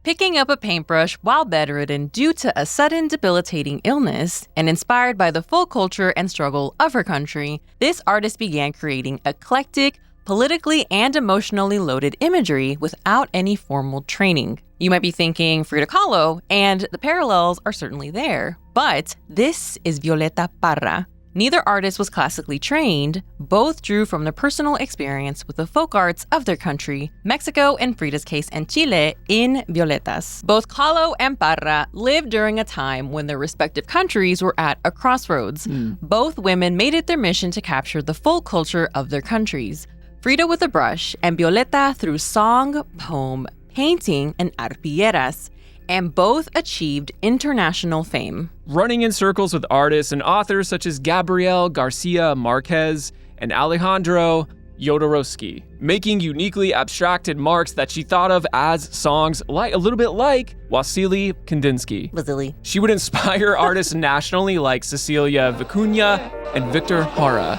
Picking up a paintbrush while bedridden due to a sudden debilitating illness, and inspired by the folk culture and struggle of her country, this artist began creating eclectic, politically and emotionally loaded imagery without any formal training. You might be thinking Frida Kahlo, and the parallels are certainly there, but this is Violeta Parra. Neither artist was classically trained. Both drew from their personal experience with the folk arts of their country, Mexico in Frida's case and Chile in Violeta's. Both Kahlo and Parra lived during a time when their respective countries were at a crossroads. Both women made it their mission to capture the folk culture of their countries. Frida with a brush and Violeta through song, poem, painting, and arpilleras, and both achieved international fame. Running in circles with artists and authors such as Gabriel Garcia Marquez and Alejandro Jodorowsky, making uniquely abstracted marks that she thought of as songs like a little bit like Wassily Kandinsky. She would inspire artists nationally like Cecilia Vicuña and Victor Jara,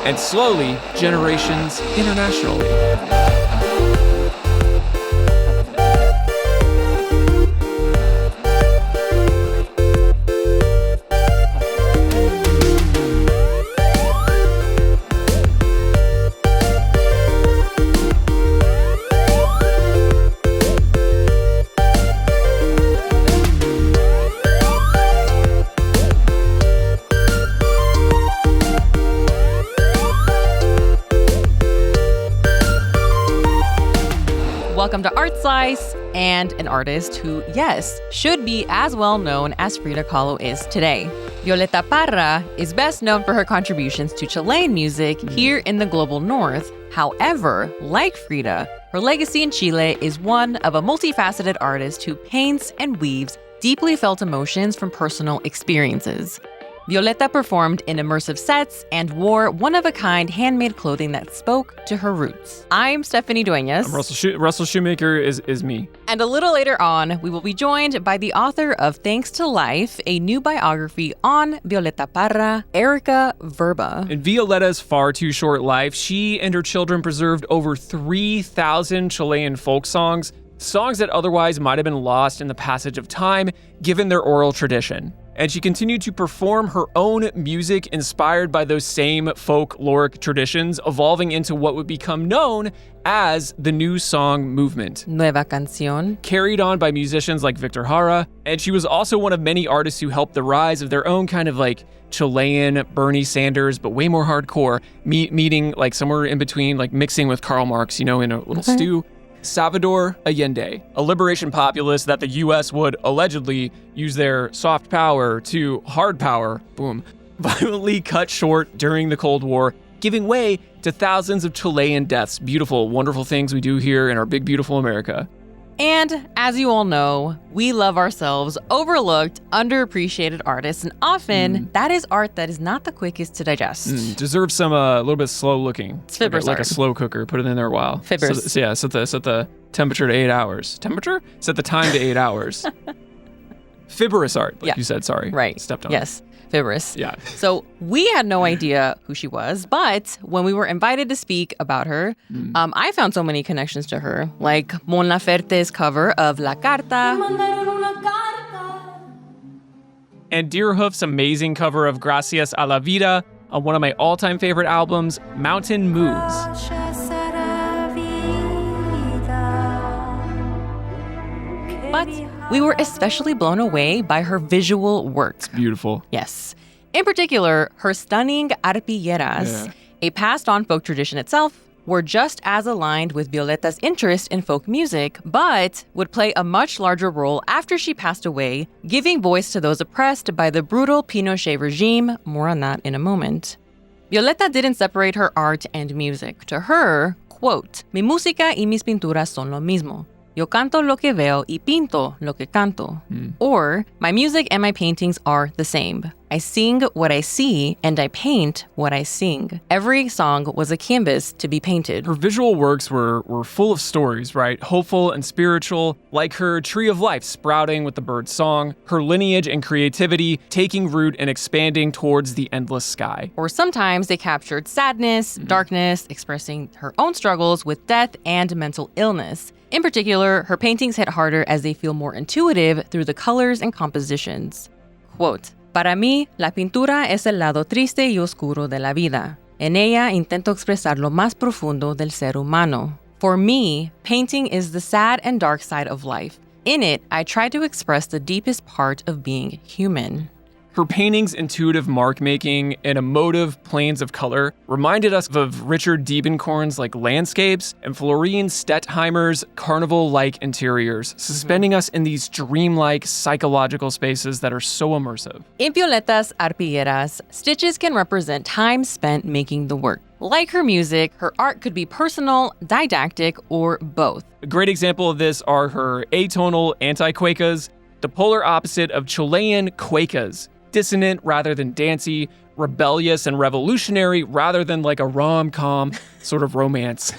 and slowly generations internationally. Welcome to Art Slice, and an artist who, yes, should be as well known as Frida Kahlo is today. Violeta Parra is best known for her contributions to Chilean music here in the global north. However, like Frida, her legacy in Chile is one of a multifaceted artist who paints and weaves deeply felt emotions from personal experiences. Violeta performed in immersive sets and wore one-of-a-kind handmade clothing that spoke to her roots. I'm Stephanie Dueñas. I'm Russell Shoemaker is me. And a little later on, we will be joined by the author of Thanks to Life, a new biography on Violeta Parra, Ericka Verba. In Violeta's far too short life, she and her children preserved over 3,000 Chilean folk songs that otherwise might have been lost in the passage of time given their oral tradition. And she continued to perform her own music inspired by those same folkloric traditions, evolving into what would become known as the New Song Movement. Nueva Canción. Carried on by musicians like Victor Jara, and she was also one of many artists who helped the rise of their own kind of like Chilean Bernie Sanders, but way more hardcore, meeting like somewhere in between, like mixing with Karl Marx, in a little stew. Salvador Allende, a liberation populist that the U.S. would allegedly use their soft power to hard power, violently cut short during the Cold War, giving way to thousands of Chilean deaths. Beautiful, wonderful things we do here in our big, beautiful America. And as you all know, we love ourselves overlooked, underappreciated artists, and often that is art that is not the quickest to digest. Deserves some a little bit slow looking. It's fibrous like art. A slow cooker. Put it in there a while. Fibrous. Set the temperature to 8 hours. Temperature? Set the time to 8 hours. Fibrous art, like you said. Sorry. Right. Stepped on Yes. Fibrous. Yeah. So we had no idea who she was, but when we were invited to speak about her, I found so many connections to her, like Mon Laferte's cover of La Carta, and Deerhoof's amazing cover of Gracias a la Vida on one of my all-time favorite albums, Mountain Moves. But we were especially blown away by her visual work. It's beautiful. Yes. In particular, her stunning arpilleras, a passed-on folk tradition itself, were just as aligned with Violeta's interest in folk music, but would play a much larger role after she passed away, giving voice to those oppressed by the brutal Pinochet regime. More on that in a moment. Violeta didn't separate her art and music. To her, quote, "Mi música y mis pinturas son lo mismo. Yo canto lo que veo y pinto lo que canto." Or, "My music and my paintings are the same. I sing what I see, and I paint what I sing. Every song was a canvas to be painted. Her visual works were full of stories, right? Hopeful and spiritual, like her tree of life sprouting with the bird's song, her lineage and creativity taking root and expanding towards the endless sky. Or sometimes they captured sadness, darkness, expressing her own struggles with death and mental illness. In particular, her paintings hit harder as they feel more intuitive through the colors and compositions. Quote, "Para mí, la pintura es el lado triste y oscuro de la vida. En ella intento expresar lo más profundo del ser humano. For me, painting is the sad and dark side of life. In it, I try to express the deepest part of being human." Her painting's intuitive mark-making and emotive planes of color reminded us of Richard Diebenkorn's landscapes and Florine Stettheimer's carnival-like interiors, suspending us in these dreamlike psychological spaces that are so immersive. In Violeta's Arpilleras, stitches can represent time spent making the work. Like her music, her art could be personal, didactic, or both. A great example of this are her atonal anti-cuecas, the polar opposite of Chilean cuecas. Dissonant rather than dancey, rebellious and revolutionary rather than like a rom-com sort of romance.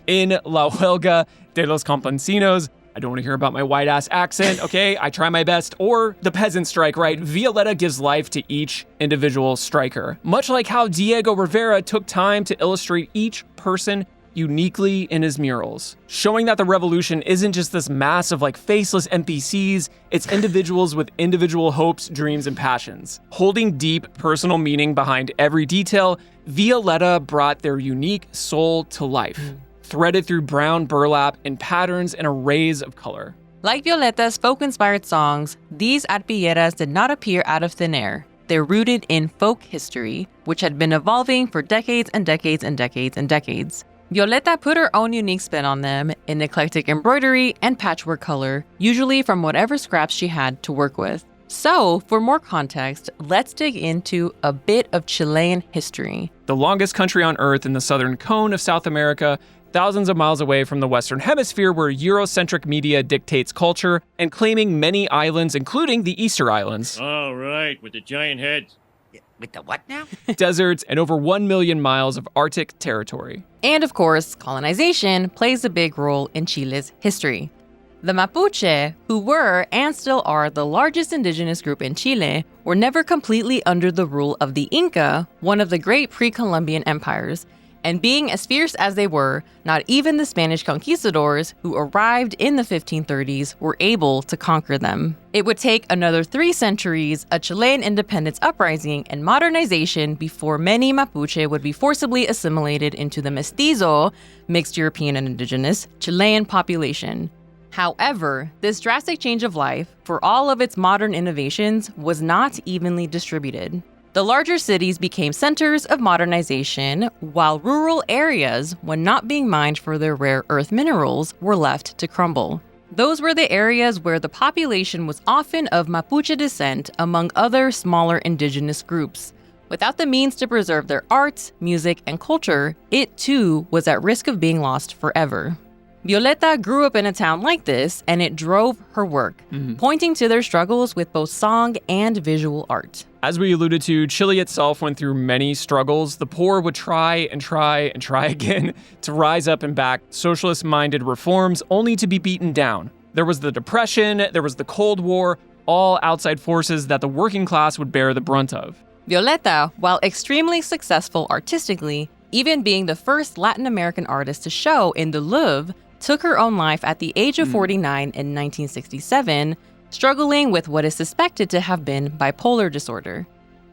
In La Huelga de los Campesinos, I don't want to hear about my white-ass accent, okay? I try my best. Or the Peasant Strike, right? Violeta gives life to each individual striker. Much like how Diego Rivera took time to illustrate each person uniquely in his murals, showing that the revolution isn't just this mass of faceless NPCs, it's individuals with individual hopes, dreams, and passions. Holding deep personal meaning behind every detail, Violeta brought their unique soul to life, threaded through brown burlap in patterns and arrays of color. Like Violeta's folk-inspired songs, these arpilleras did not appear out of thin air. They're rooted in folk history, which had been evolving for decades and decades and decades and decades. Violeta put her own unique spin on them in eclectic embroidery and patchwork color, usually from whatever scraps she had to work with. So, for more context, let's dig into a bit of Chilean history. The longest country on Earth in the southern cone of South America, thousands of miles away from the Western Hemisphere where Eurocentric media dictates culture, and claiming many islands, including the Easter Islands. Oh, right, with the giant heads. With the what now? Deserts, and over 1 million miles of Arctic territory. And of course, colonization plays a big role in Chile's history. The Mapuche, who were and still are the largest indigenous group in Chile, were never completely under the rule of the Inca, one of the great pre-Columbian empires. And being as fierce as they were, not even the Spanish conquistadors, who arrived in the 1530s, were able to conquer them. It would take another 3 centuries, a Chilean independence uprising, and modernization before many Mapuche would be forcibly assimilated into the mestizo, mixed European and indigenous, Chilean population. However, this drastic change of life, for all of its modern innovations, was not evenly distributed. The larger cities became centers of modernization, while rural areas, when not being mined for their rare earth minerals, were left to crumble. Those were the areas where the population was often of Mapuche descent, among other smaller indigenous groups. Without the means to preserve their arts, music, and culture, it too was at risk of being lost forever. Violeta grew up in a town like this, and it drove her work, pointing to their struggles with both song and visual art. As we alluded to, Chile itself went through many struggles. The poor would try again to rise up and back socialist-minded reforms, only to be beaten down. There was the Depression, there was the Cold War, all outside forces that the working class would bear the brunt of. Violeta, while extremely successful artistically, even being the first Latin American artist to show in the Louvre, took her own life at the age of 49 in 1967, struggling with what is suspected to have been bipolar disorder.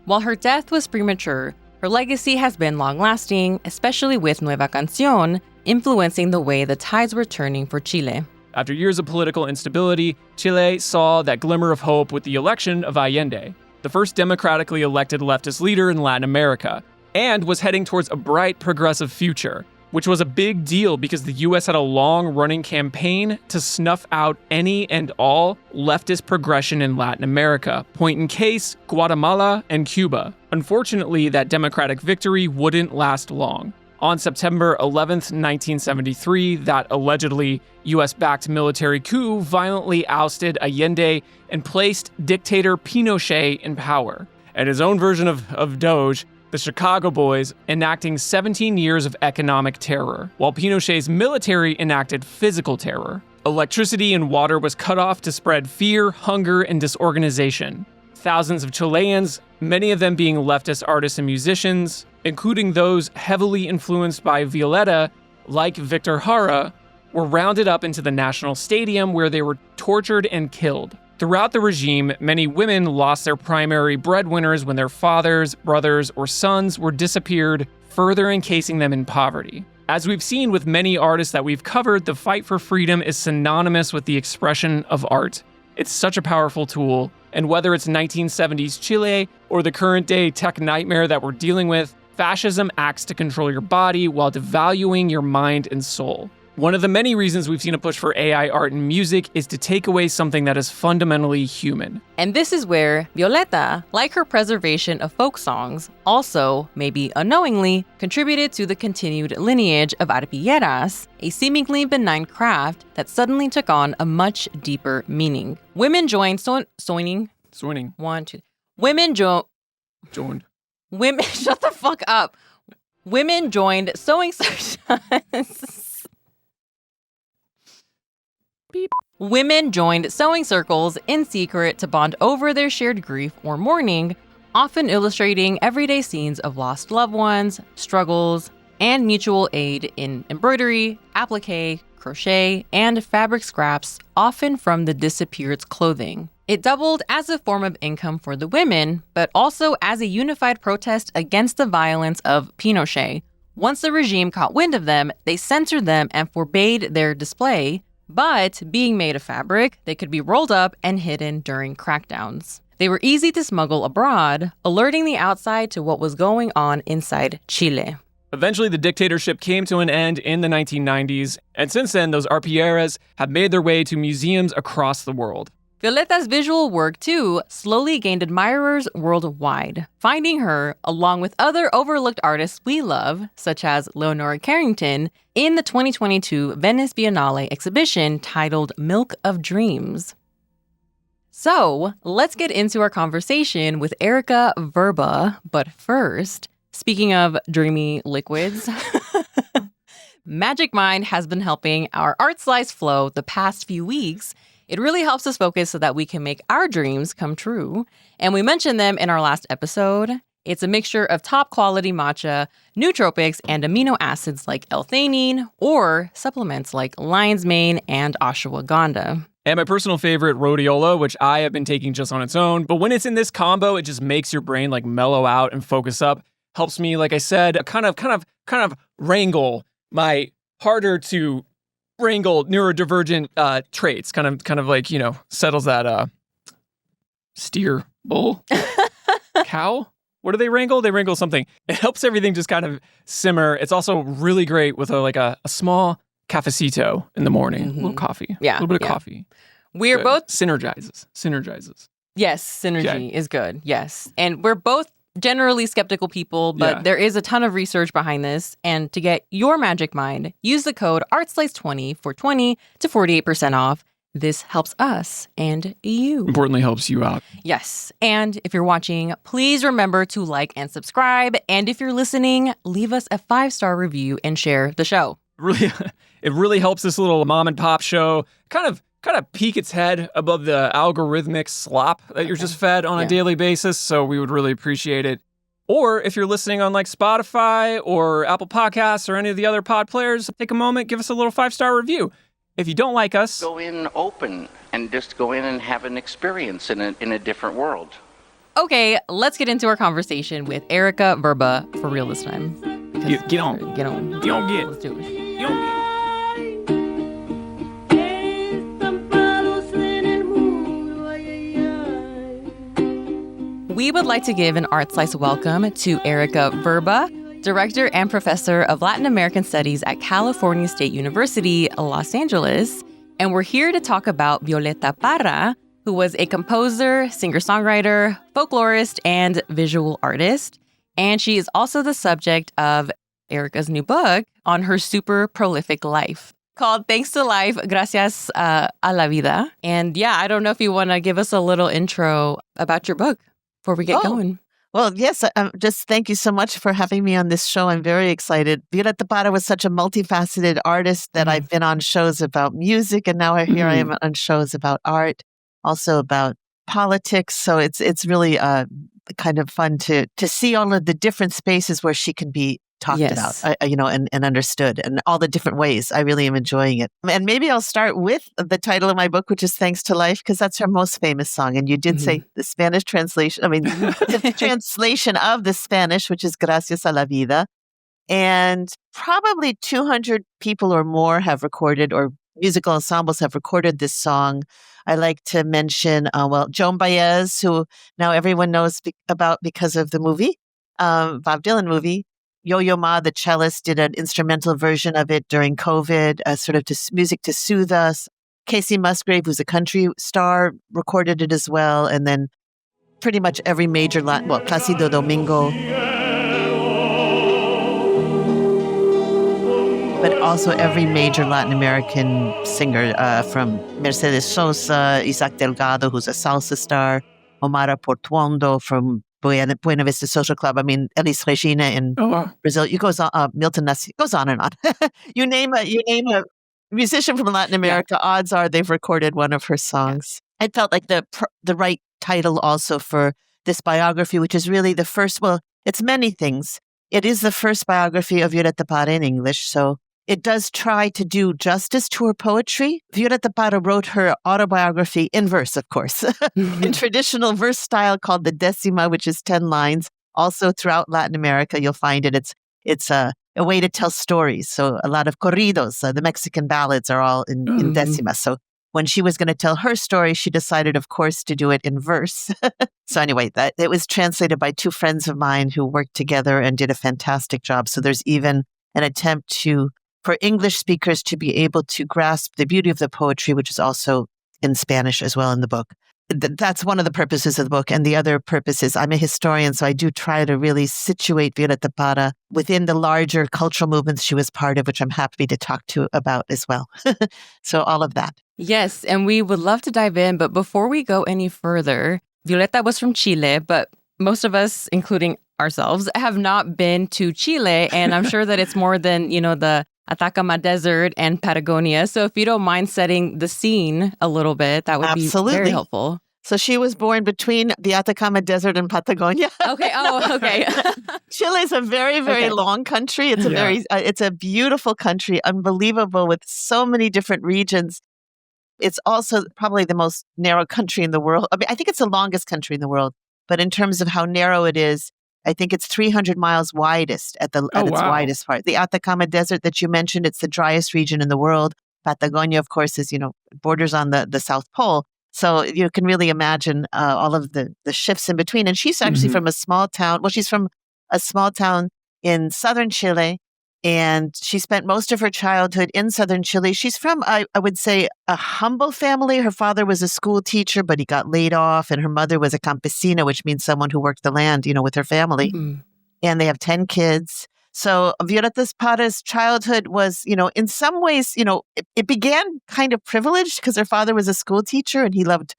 While her death was premature, her legacy has been long-lasting, especially with Nueva Canción, influencing the way the tides were turning for Chile. After years of political instability, Chile saw that glimmer of hope with the election of Allende, the first democratically elected leftist leader in Latin America, and was heading towards a bright progressive future, which was a big deal because the US had a long-running campaign to snuff out any and all leftist progression in Latin America, point in case, Guatemala and Cuba. Unfortunately, that democratic victory wouldn't last long. On September 11th, 1973, that allegedly US-backed military coup violently ousted Allende and placed dictator Pinochet in power. And his own version of Doge, the Chicago Boys, enacting 17 years of economic terror, while Pinochet's military enacted physical terror. Electricity and water was cut off to spread fear, hunger, and disorganization. Thousands of Chileans, many of them being leftist artists and musicians, including those heavily influenced by Violeta, like Violeta Parra, were rounded up into the National Stadium where they were tortured and killed. Throughout the regime, many women lost their primary breadwinners when their fathers, brothers, or sons were disappeared, further encasing them in poverty. As we've seen with many artists that we've covered, the fight for freedom is synonymous with the expression of art. It's such a powerful tool, and whether it's 1970s Chile or the current day tech nightmare that we're dealing with, fascism acts to control your body while devaluing your mind and soul. One of the many reasons we've seen a push for AI art and music is to take away something that is fundamentally human. And this is where Violeta, like her preservation of folk songs, also, maybe unknowingly, contributed to the continued lineage of Arpilleras, a seemingly benign craft that suddenly took on a much deeper meaning. Women joined Women shut the fuck up. Women joined sewing Women joined sewing circles in secret to bond over their shared grief or mourning, often illustrating everyday scenes of lost loved ones, struggles, and mutual aid in embroidery, applique, crochet, and fabric scraps, often from the disappeared's clothing. It doubled as a form of income for the women, but also as a unified protest against the violence of Pinochet. Once the regime caught wind of them, they censored them and forbade their display. But being made of fabric, they could be rolled up and hidden during crackdowns. They were easy to smuggle abroad, alerting the outside to what was going on inside Chile. Eventually, the dictatorship came to an end in the 1990s, and since then, those arpilleras have made their way to museums across the world. Violeta's visual work, too, slowly gained admirers worldwide, finding her, along with other overlooked artists we love, such as Leonora Carrington, in the 2022 Venice Biennale exhibition titled Milk of Dreams. So, let's get into our conversation with Ericka Verba, but first, speaking of dreamy liquids, Magic Mind has been helping our art slice flow the past few weeks. It really helps us focus so that we can make our dreams come true. And we mentioned them in our last episode. It's a mixture of top quality matcha, nootropics, and amino acids like L-theanine, or supplements like lion's mane and ashwagandha. And my personal favorite, rhodiola, which I have been taking just on its own. But when it's in this combo, it just makes your brain like mellow out and focus up. Helps me, like I said, kind of wrangle my harder to wrangle neurodivergent traits, kind of like, you know, settles that steer, bull, cow. What do they wrangle? They wrangle something. It helps everything just kind of simmer. It's also really great with a small cafecito in the morning, a little coffee, a little bit of coffee. We're both synergizes. Yes, synergy is good. Yes, and we're both generally skeptical people, but there is a ton of research behind this. And to get your Magic Mind, use the code ARTSLICE20 for 20 to 48% off. This helps us and you. Importantly, helps you out. Yes. And if you're watching, please remember to like and subscribe. And if you're listening, leave us a 5-star review and share the show. It really helps this little mom and pop show kind of peek its head above the algorithmic slop that you're just fed on a daily basis. So we would really appreciate it. Or if you're listening on like Spotify or Apple Podcasts or any of the other pod players, take a moment, give us a little 5-star review. If you don't like us, go in open and just go in and have an experience in a different world. Okay, let's get into our conversation with Ericka Verba for real this time. Get on. Let's do it. We would like to give an Art Slice welcome to Ericka Verba, Director and Professor of Latin American Studies at California State University, Los Angeles. And we're here to talk about Violeta Parra, who was a composer, singer-songwriter, folklorist, and visual artist. And she is also the subject of Ericka's new book on her super prolific life called Thanks to Life, Gracias a la Vida. And yeah, I don't know if you want to give us a little intro about your book before we get going. Well, yes, just thank you so much for having me on this show. I'm very excited. Violeta Parra was such a multifaceted artist that I've been on shows about music, and now here I am on shows about art, also about politics. So it's really kind of fun to see all of the different spaces where she can be talked about, and understood, and all the different ways. I really am enjoying it. And maybe I'll start with the title of my book, which is Thanks to Life, because that's her most famous song. And you did say the Spanish translation, the translation of the Spanish, which is Gracias a la Vida. And probably 200 people or more have recorded, or musical ensembles have recorded this song. I like to mention, Joan Baez, who now everyone knows about because of the movie, Bob Dylan movie. Yo-Yo Ma, the cellist, did an instrumental version of it during COVID, sort of music to soothe us. Casey Musgrave, who's a country star, recorded it as well. And then pretty much every major Placido Domingo. But also every major Latin American singer, from Mercedes Sosa, Isaac Delgado, who's a salsa star, Omar Portuondo from Buena Vista Social Club. Elis Regina in Brazil. You goes on, Milton Nassi, goes on and on. You name a musician from Latin America, odds are they've recorded one of her songs. I felt like the right title also for this biography, which is really the first. Well, it's many things. It is the first biography of Violeta Parra in English, so it does try to do justice to her poetry. Violeta Parra wrote her autobiography in verse, of course, in traditional verse style called the decima, which is 10 lines. Also throughout Latin America, you'll find it. It's a way to tell stories. So a lot of corridos, the Mexican ballads, are all in decima. So when she was going to tell her story, she decided, of course, to do it in verse. So anyway, it was translated by two friends of mine who worked together and did a fantastic job. So there's even an attempt for English speakers to be able to grasp the beauty of the poetry, which is also in Spanish as well in the book. That's one of the purposes of the book. And the other purpose is I'm a historian, so I do try to really situate Violeta Parra within the larger cultural movements she was part of, which I'm happy to talk to about as well. So all of that. Yes, and we would love to dive in. But before we go any further, Violeta was from Chile, but most of us, including ourselves, have not been to Chile. And I'm sure that it's more than, the Atacama Desert and Patagonia. So if you don't mind setting the scene a little bit, that would be very helpful. So she was born between the Atacama Desert and Patagonia. Okay. Oh, okay. Chile is a very, very long country. It's it's a beautiful country, unbelievable, with so many different regions. It's also probably the most narrow country in the world. I think it's the longest country in the world, but in terms of how narrow it is, I think it's 300 miles widest at its widest part. The Atacama Desert that you mentioned, it's the driest region in the world. Patagonia, of course, is, borders on the South Pole. So you can really imagine all of the shifts in between. And she's actually from a small town. Well, she's from a small town in southern Chile, and she spent most of her childhood in southern Chile. She's from, I would say, a humble family. Her father was a school teacher, but he got laid off. And her mother was a campesina, which means someone who worked the land, with her family. And they have 10 kids. So Violeta Parra's childhood was, in some ways, it began kind of privileged because her father was a school teacher and he loved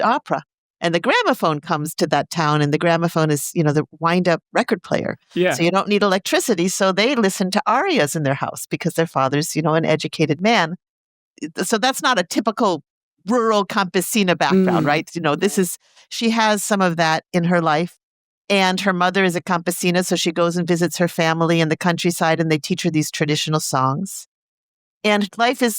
opera. And the gramophone comes to that town, and the gramophone is, the wind-up record player. Yeah. So you don't need electricity. So they listen to arias in their house because their father's, an educated man. So that's not a typical rural campesina background, right? She has some of that in her life. And her mother is a campesina, so she goes and visits her family in the countryside, and they teach her these traditional songs. And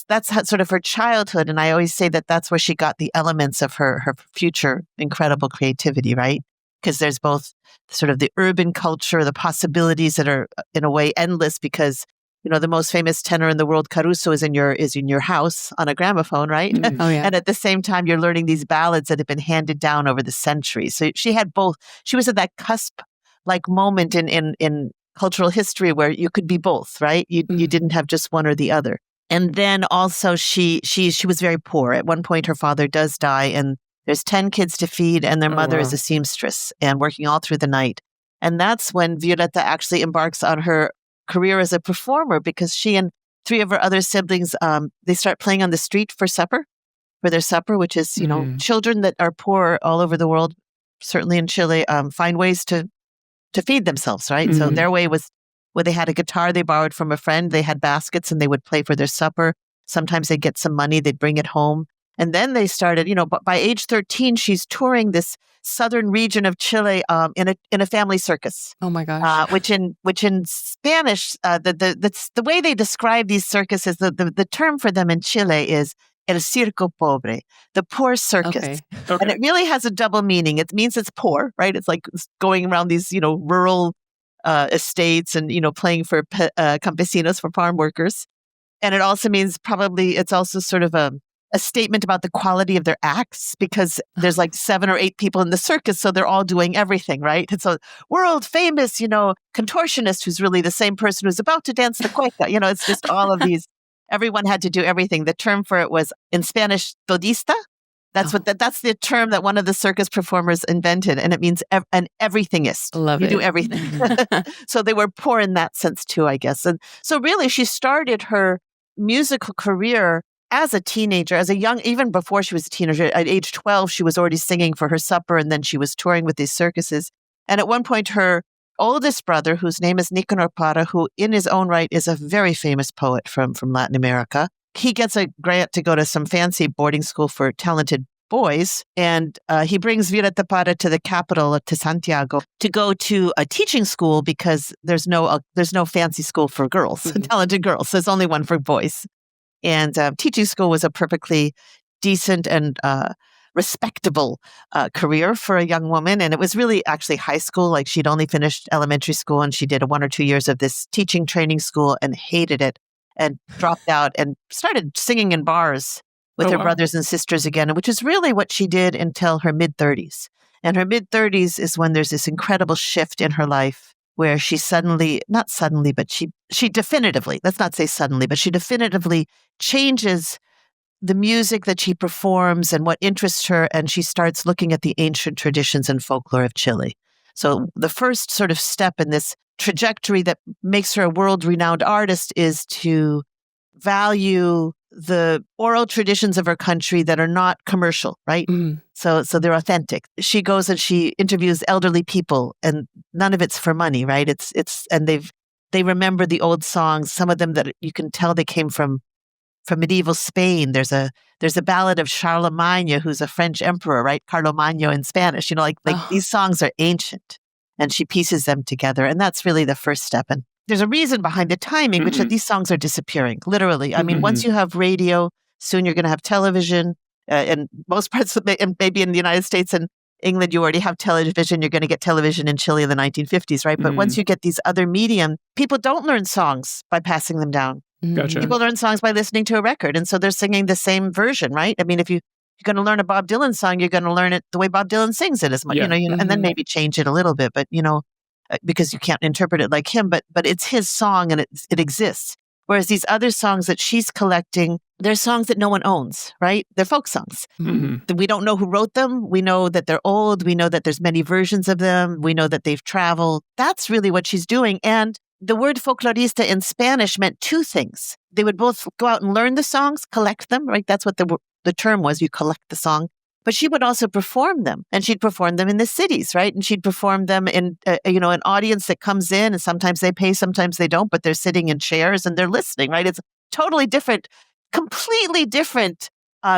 that's sort of her childhood. And I always say that that's where she got the elements of her future incredible creativity, right? Because there's both sort of the urban culture, the possibilities that are in a way endless because, the most famous tenor in the world, Caruso, is in your house on a gramophone, right? Oh, yeah. And at the same time, you're learning these ballads that have been handed down over the centuries. So she had both. She was at that cusp-like moment in cultural history where you could be both, right? You didn't have just one or the other. And then also she was very poor. At one point, her father does die, and there's 10 kids to feed, and their mother is a seamstress and working all through the night. And that's when Violeta actually embarks on her career as a performer because she and three of her other siblings, they start playing on the street for their supper, which is, children that are poor all over the world, certainly in Chile, find ways to feed themselves, right? So their way was, where they had a guitar they borrowed from a friend, they had baskets and they would play for their supper. Sometimes they'd get some money, they'd bring it home. And then they started, but by age 13, she's touring this southern region of Chile in a family circus. Oh my gosh! Which in Spanish, the way they describe these circuses, the term for them in Chile is el circo pobre, the poor circus, Okay. and it really has a double meaning. It means it's poor, right? It's like going around these rural estates and playing for campesinos, for farm workers, and it also means it's also sort of a statement about the quality of their acts, because there's like 7 or 8 people in the circus, so they're all doing everything, right? It's a world famous, contortionist who's really the same person who's about to dance the cueca. It's just all of these. Everyone had to do everything. The term for it was, in Spanish, todista. That's the term that one of the circus performers invented, and it means an everythingist. Love you it. do everything. So they were poor in that sense too, I guess. And so really, she started her musical career as a teenager, even before she was a teenager. At age 12, she was already singing for her supper, and then she was touring with these circuses. And at one point, her oldest brother, whose name is Ericka Verba, who in his own right is a very famous poet from Latin America, he gets a grant to go to some fancy boarding school for talented boys, and he brings Violeta Parra to the capital, to Santiago, to go to a teaching school, because there's no fancy school for girls, talented girls. There's only one for boys. And teaching school was a perfectly decent and respectable career for a young woman. And it was really actually high school. Like, she'd only finished elementary school, and she did 1 or 2 years of this teaching training school and hated it, and dropped out and started singing in bars with her brothers and sisters again, which is really what she did until her mid-30s. And her mid-30s is when there's this incredible shift in her life, where she not suddenly, but she definitively, let's not say suddenly, but she definitively changes the music that she performs and what interests her, and she starts looking at the ancient traditions and folklore of Chile. So the first sort of step in this trajectory that makes her a world-renowned artist is to value the oral traditions of her country that are not commercial, right? So they're authentic. She goes and she interviews elderly people, and none of it's for money, right? And they remember the old songs. Some of them that you can tell they came from medieval Spain. There's a ballad of Charlemagne, who's a French emperor, right? Carlomagno in Spanish. These songs are ancient, and she pieces them together, and that's really the first step. And there's a reason behind the timing, which is these songs are disappearing, literally. I mean, once you have radio, soon you're going to have television. In most parts, and maybe in the United States and England, you already have television. You're going to get television in Chile in the 1950s, right? But once you get these other medium, people don't learn songs by passing them down. Gotcha. People learn songs by listening to a record. And so they're singing the same version, right? I mean, if you're going to learn a Bob Dylan song, you're going to learn it the way Bob Dylan sings it, as much, and then maybe change it a little bit, but because you can't interpret it like him, but it's his song and it exists. Whereas these other songs that she's collecting, they're songs that no one owns, right? They're folk songs. We don't know who wrote them. We know that they're old. We know that there's many versions of them. We know that they've traveled. That's really what she's doing. And the word folklorista in Spanish meant 2 things. They would both go out and learn the songs, collect them, right? That's what the term was. You collect the song. But she would also perform them, and she'd perform them in the cities, right? And she'd perform them in, an audience that comes in, and sometimes they pay, sometimes they don't, but they're sitting in chairs and they're listening, right? It's totally different, completely different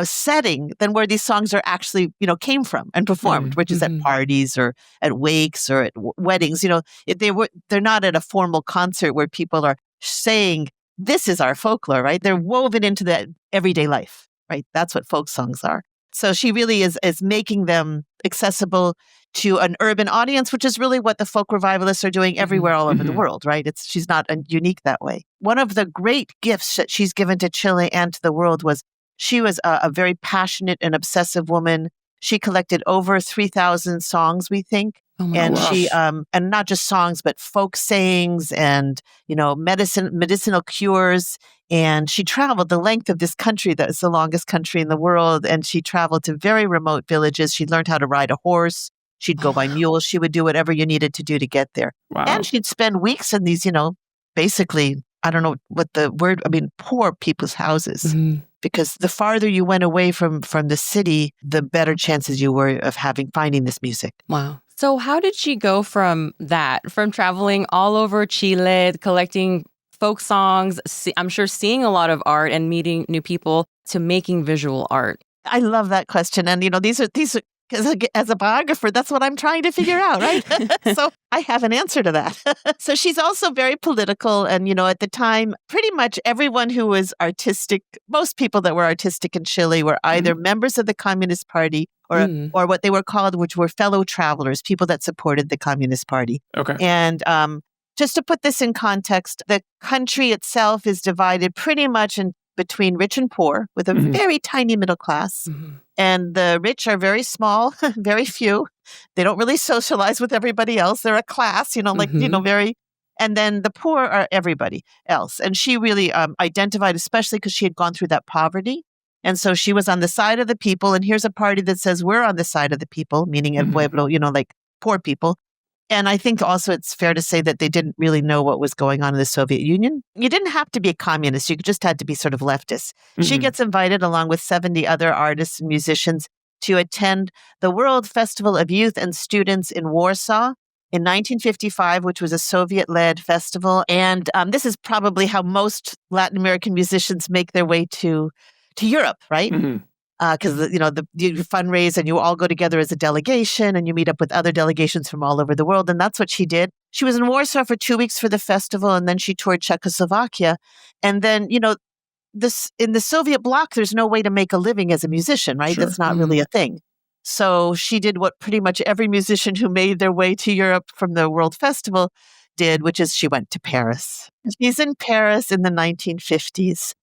setting than where these songs are actually, came from and performed, which is at parties or at wakes or at weddings. They're not at a formal concert where people are saying, this is our folklore, right? They're woven into the everyday life, right? That's what folk songs are. So she really is making them accessible to an urban audience, which is really what the folk revivalists are doing everywhere all over the world, right? She's not unique that way. One of the great gifts that she's given to Chile and to the world was she was a very passionate and obsessive woman. She collected over 3,000 songs, we think. Oh my And gosh. she, and not just songs, but folk sayings and, medicinal cures. And she traveled the length of this country that is the longest country in the world. And she traveled to very remote villages. She learned how to ride a horse. She'd go by mule. She would do whatever you needed to do to get there. Wow. And she'd spend weeks in these, basically, I don't know what the word, poor people's houses. Because the farther you went away from the city, the better chances you were of finding this music. Wow. So how did she go from traveling all over Chile, collecting folk songs, I'm sure seeing a lot of art and meeting new people, to making visual art? I love that question. And, these are as a biographer, that's what I'm trying to figure out, right? So I have an answer to that. So she's also very political. And, at the time, pretty much everyone who was artistic, most people that were artistic in Chile were either members of the Communist Party or what they were called, which were fellow travelers, people that supported the Communist Party. Okay. And just to put this in context, the country itself is divided pretty much between rich and poor, with a very tiny middle class. And the rich are very small, very few. They don't really socialize with everybody else. They're a class, very. And then the poor are everybody else. And she really identified, especially because she had gone through that poverty. And so she was on the side of the people. And here's a party that says we're on the side of the people, meaning el pueblo, like poor people. And I think also it's fair to say that they didn't really know what was going on in the Soviet Union. You didn't have to be a communist. You just had to be sort of leftist. She gets invited along with 70 other artists and musicians to attend the World Festival of Youth and Students in Warsaw in 1955, which was a Soviet-led festival. And this is probably how most Latin American musicians make their way to Europe, right? Because, you fundraise and you all go together as a delegation and you meet up with other delegations from all over the world. And that's what she did. She was in Warsaw for 2 weeks for the festival, and then she toured Czechoslovakia. And then, in the Soviet bloc, there's no way to make a living as a musician, right? Sure. That's not really a thing. So she did what pretty much every musician who made their way to Europe from the World Festival did, which is she went to Paris. She's in Paris in the 1950s,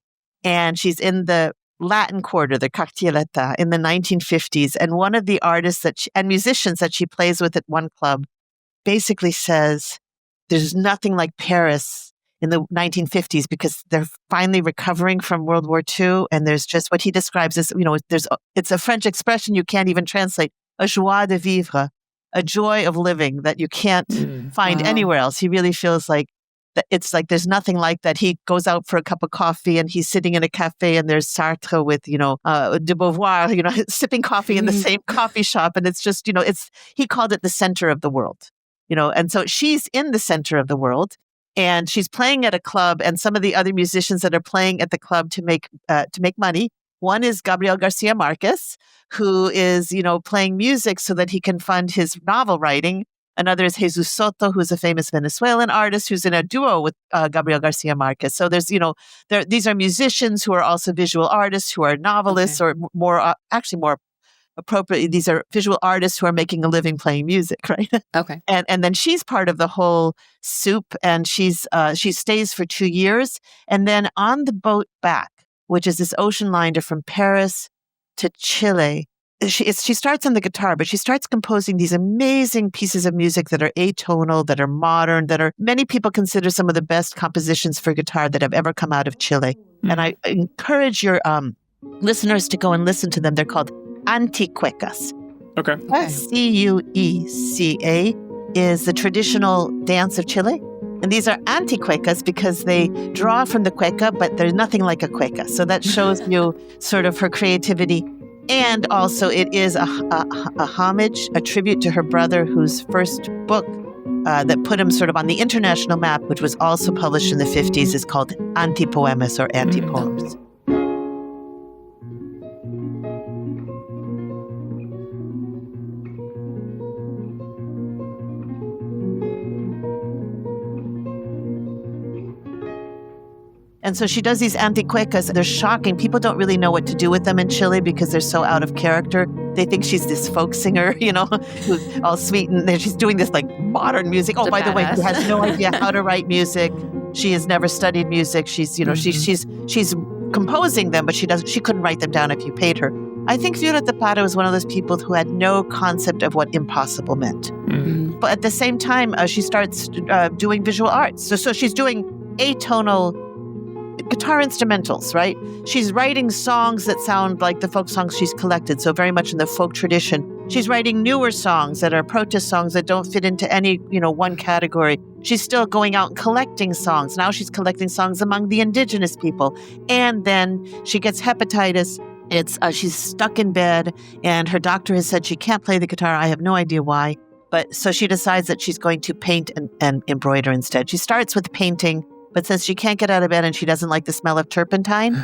and she's in the Latin Quarter, the Cartieleta, in the 1950s. And one of the artists and musicians that she plays with at one club basically says there's nothing like Paris in the 1950s because they're finally recovering from World War II. And there's just what he describes as, it's a French expression you can't even translate, a joie de vivre, a joy of living that you can't find anywhere else. He really feels like it's like there's nothing like that. He goes out for a cup of coffee and he's sitting in a cafe and there's Sartre with, de Beauvoir, sipping coffee in the same coffee shop. And it's just, he called it the center of the world, and so she's in the center of the world and she's playing at a club, and some of the other musicians that are playing at the club to make money. One is Gabriel Garcia Marquez, who is, playing music so that he can fund his novel writing. Another is Jesus Soto, who's a famous Venezuelan artist who's in a duo with Gabriel Garcia Marquez. So there's, these are musicians who are also visual artists, who are novelists, or more appropriately, these are visual artists who are making a living playing music, right? Okay. And then she's part of the whole soup, and she stays for 2 years. And then on the boat back, which is this ocean liner from Paris to Chile, she starts on the guitar, but she starts composing these amazing pieces of music that are atonal, that are modern, that are many people consider some of the best compositions for guitar that have ever come out of Chile. And I encourage your listeners to go and listen to them. They're called anticuecas. Okay. Cueca is the traditional dance of Chile. And these are anticuecas because they draw from the cueca, but there's nothing like a cueca. So that shows you sort of her creativity. And also it is a homage, a tribute to her brother, whose first book that put him sort of on the international map, which was also published in the 50s, is called Antipoemas or Antipoems. And so she does these anticuecas. They're shocking. People don't really know what to do with them in Chile because they're so out of character. They think she's this folk singer, who's all sweet. And she's doing this like modern music. Oh, by the way, she has no idea how to write music. She has never studied music. She's, she's composing them, but she couldn't write them down if you paid her. I think Violeta Parra was one of those people who had no concept of what impossible meant. Mm-hmm. But at the same time, she starts doing visual arts. So she's doing atonal guitar instrumentals, right? She's writing songs that sound like the folk songs she's collected, so very much in the folk tradition. She's writing newer songs that are protest songs that don't fit into any, one category. She's still going out and collecting songs. Now she's collecting songs among the indigenous people. And then she gets hepatitis. She's stuck in bed, and her doctor has said she can't play the guitar. I have no idea why. But so she decides that she's going to paint and embroider instead. She starts with painting, but since she can't get out of bed and she doesn't like the smell of turpentine,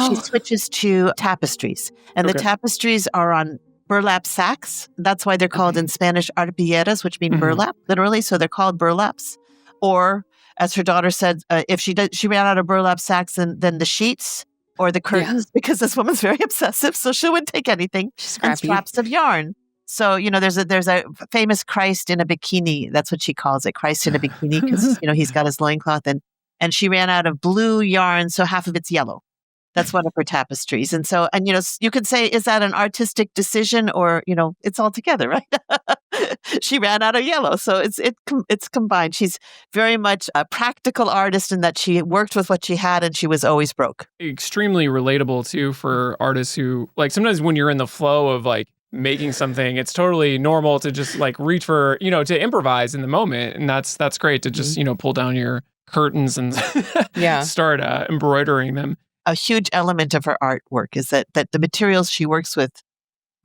she switches to tapestries. And the tapestries are on burlap sacks. That's why they're called in Spanish arpilleras, which mean burlap, literally. So they're called burlaps. Or, as her daughter said, if she ran out of burlap sacks, then the sheets or the curtains, because this woman's very obsessive, so she wouldn't take anything. And scraps of yarn. So, there's a famous Christ in a bikini. That's what she calls it, Christ in a bikini, because, he's got his loincloth. And she ran out of blue yarn, so half of it's yellow. That's one of her tapestries. And so, you could say, is that an artistic decision or, it's all together, right? She ran out of yellow. So it's combined. She's very much a practical artist in that she worked with what she had and she was always broke. Extremely relatable too for artists who, like, sometimes when you're in the flow of like making something, it's totally normal to just like reach for, to improvise in the moment. And that's great to just, pull down your curtains and start embroidering them. A huge element of her artwork is that the materials she works with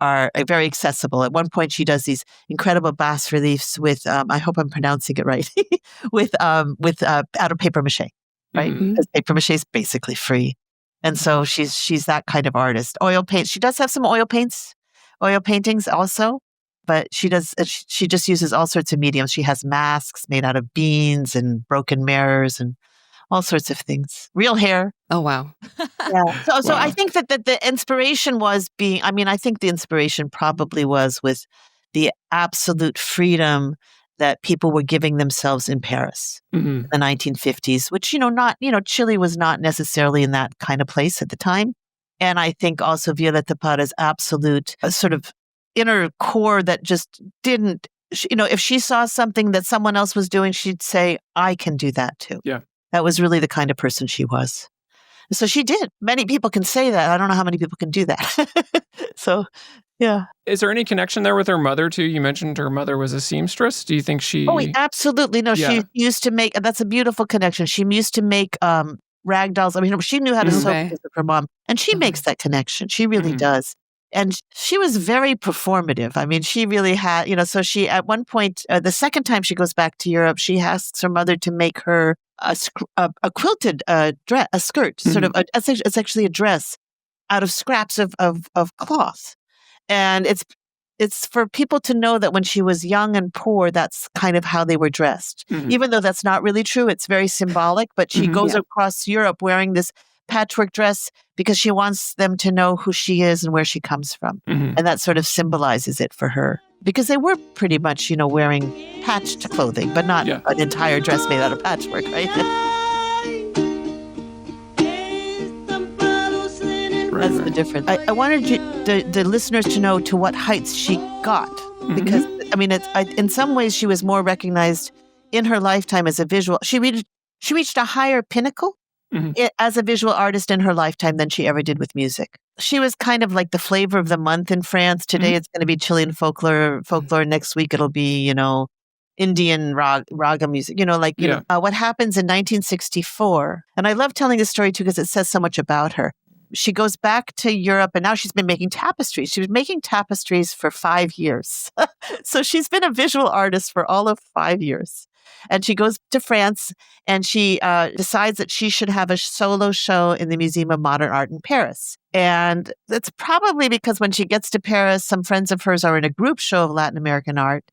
are very accessible. At one point, she does these incredible bas reliefs with, I hope I'm pronouncing it right, with out of paper mache, right? Because paper mache is basically free. And so she's that kind of artist. Oil paint. She does have some oil paintings also, but she just uses all sorts of mediums. She has masks made out of beans and broken mirrors and all sorts of things. Real hair. Oh, wow. Yeah. So I think that the inspiration was I think the inspiration probably was with the absolute freedom that people were giving themselves in Paris in the 1950s, which, Chile was not necessarily in that kind of place at the time. And I think also Violeta Parra's absolute sort of inner core that just didn't, if she saw something that someone else was doing, she'd say, I can do that too. Yeah. That was really the kind of person she was. So she did. Many people can say that. I don't know how many people can do that. So, yeah. Is there any connection there with her mother, too? You mentioned her mother was a seamstress. Do you think she... Oh, absolutely. No, Yeah. she used to make... That's a beautiful connection. She used to make rag dolls. I mean, she knew how to sew because of her mom. And she makes that connection. She really does. And she was very performative. I mean, she really had, so she, at one point, the second time she goes back to Europe, she asks her mother to make her a quilted dress, a skirt, sort of, it's actually a dress out of scraps of cloth. And it's for people to know that when she was young and poor, that's kind of how they were dressed. Even though that's not really true, it's very symbolic, but she goes across Europe wearing this patchwork dress because she wants them to know who she is and where she comes from. And that sort of symbolizes it for her. Because they were pretty much, wearing patched clothing, but not an entire dress made out of patchwork, right? That's the difference. I wanted the listeners to know to what heights she got. Because, in some ways, she was more recognized in her lifetime as a visual. She reached a higher pinnacle as a visual artist in her lifetime than she ever did with music. She was kind of like the flavor of the month in France. Today it's going to be Chilean folklore. Next week it'll be, Indian raga music. What happens in 1964. And I love telling this story too because it says so much about her. She goes back to Europe and now she's been making tapestries. She was making tapestries for 5 years. So she's been a visual artist for all of 5 years. And she goes to France and she decides that she should have a solo show in the Museum of Modern Art in Paris. And it's probably because when she gets to Paris, some friends of hers are in a group show of Latin American art.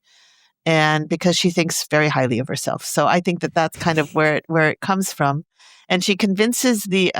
And because she thinks very highly of herself. So I think that that's kind of where it comes from. And she convinces the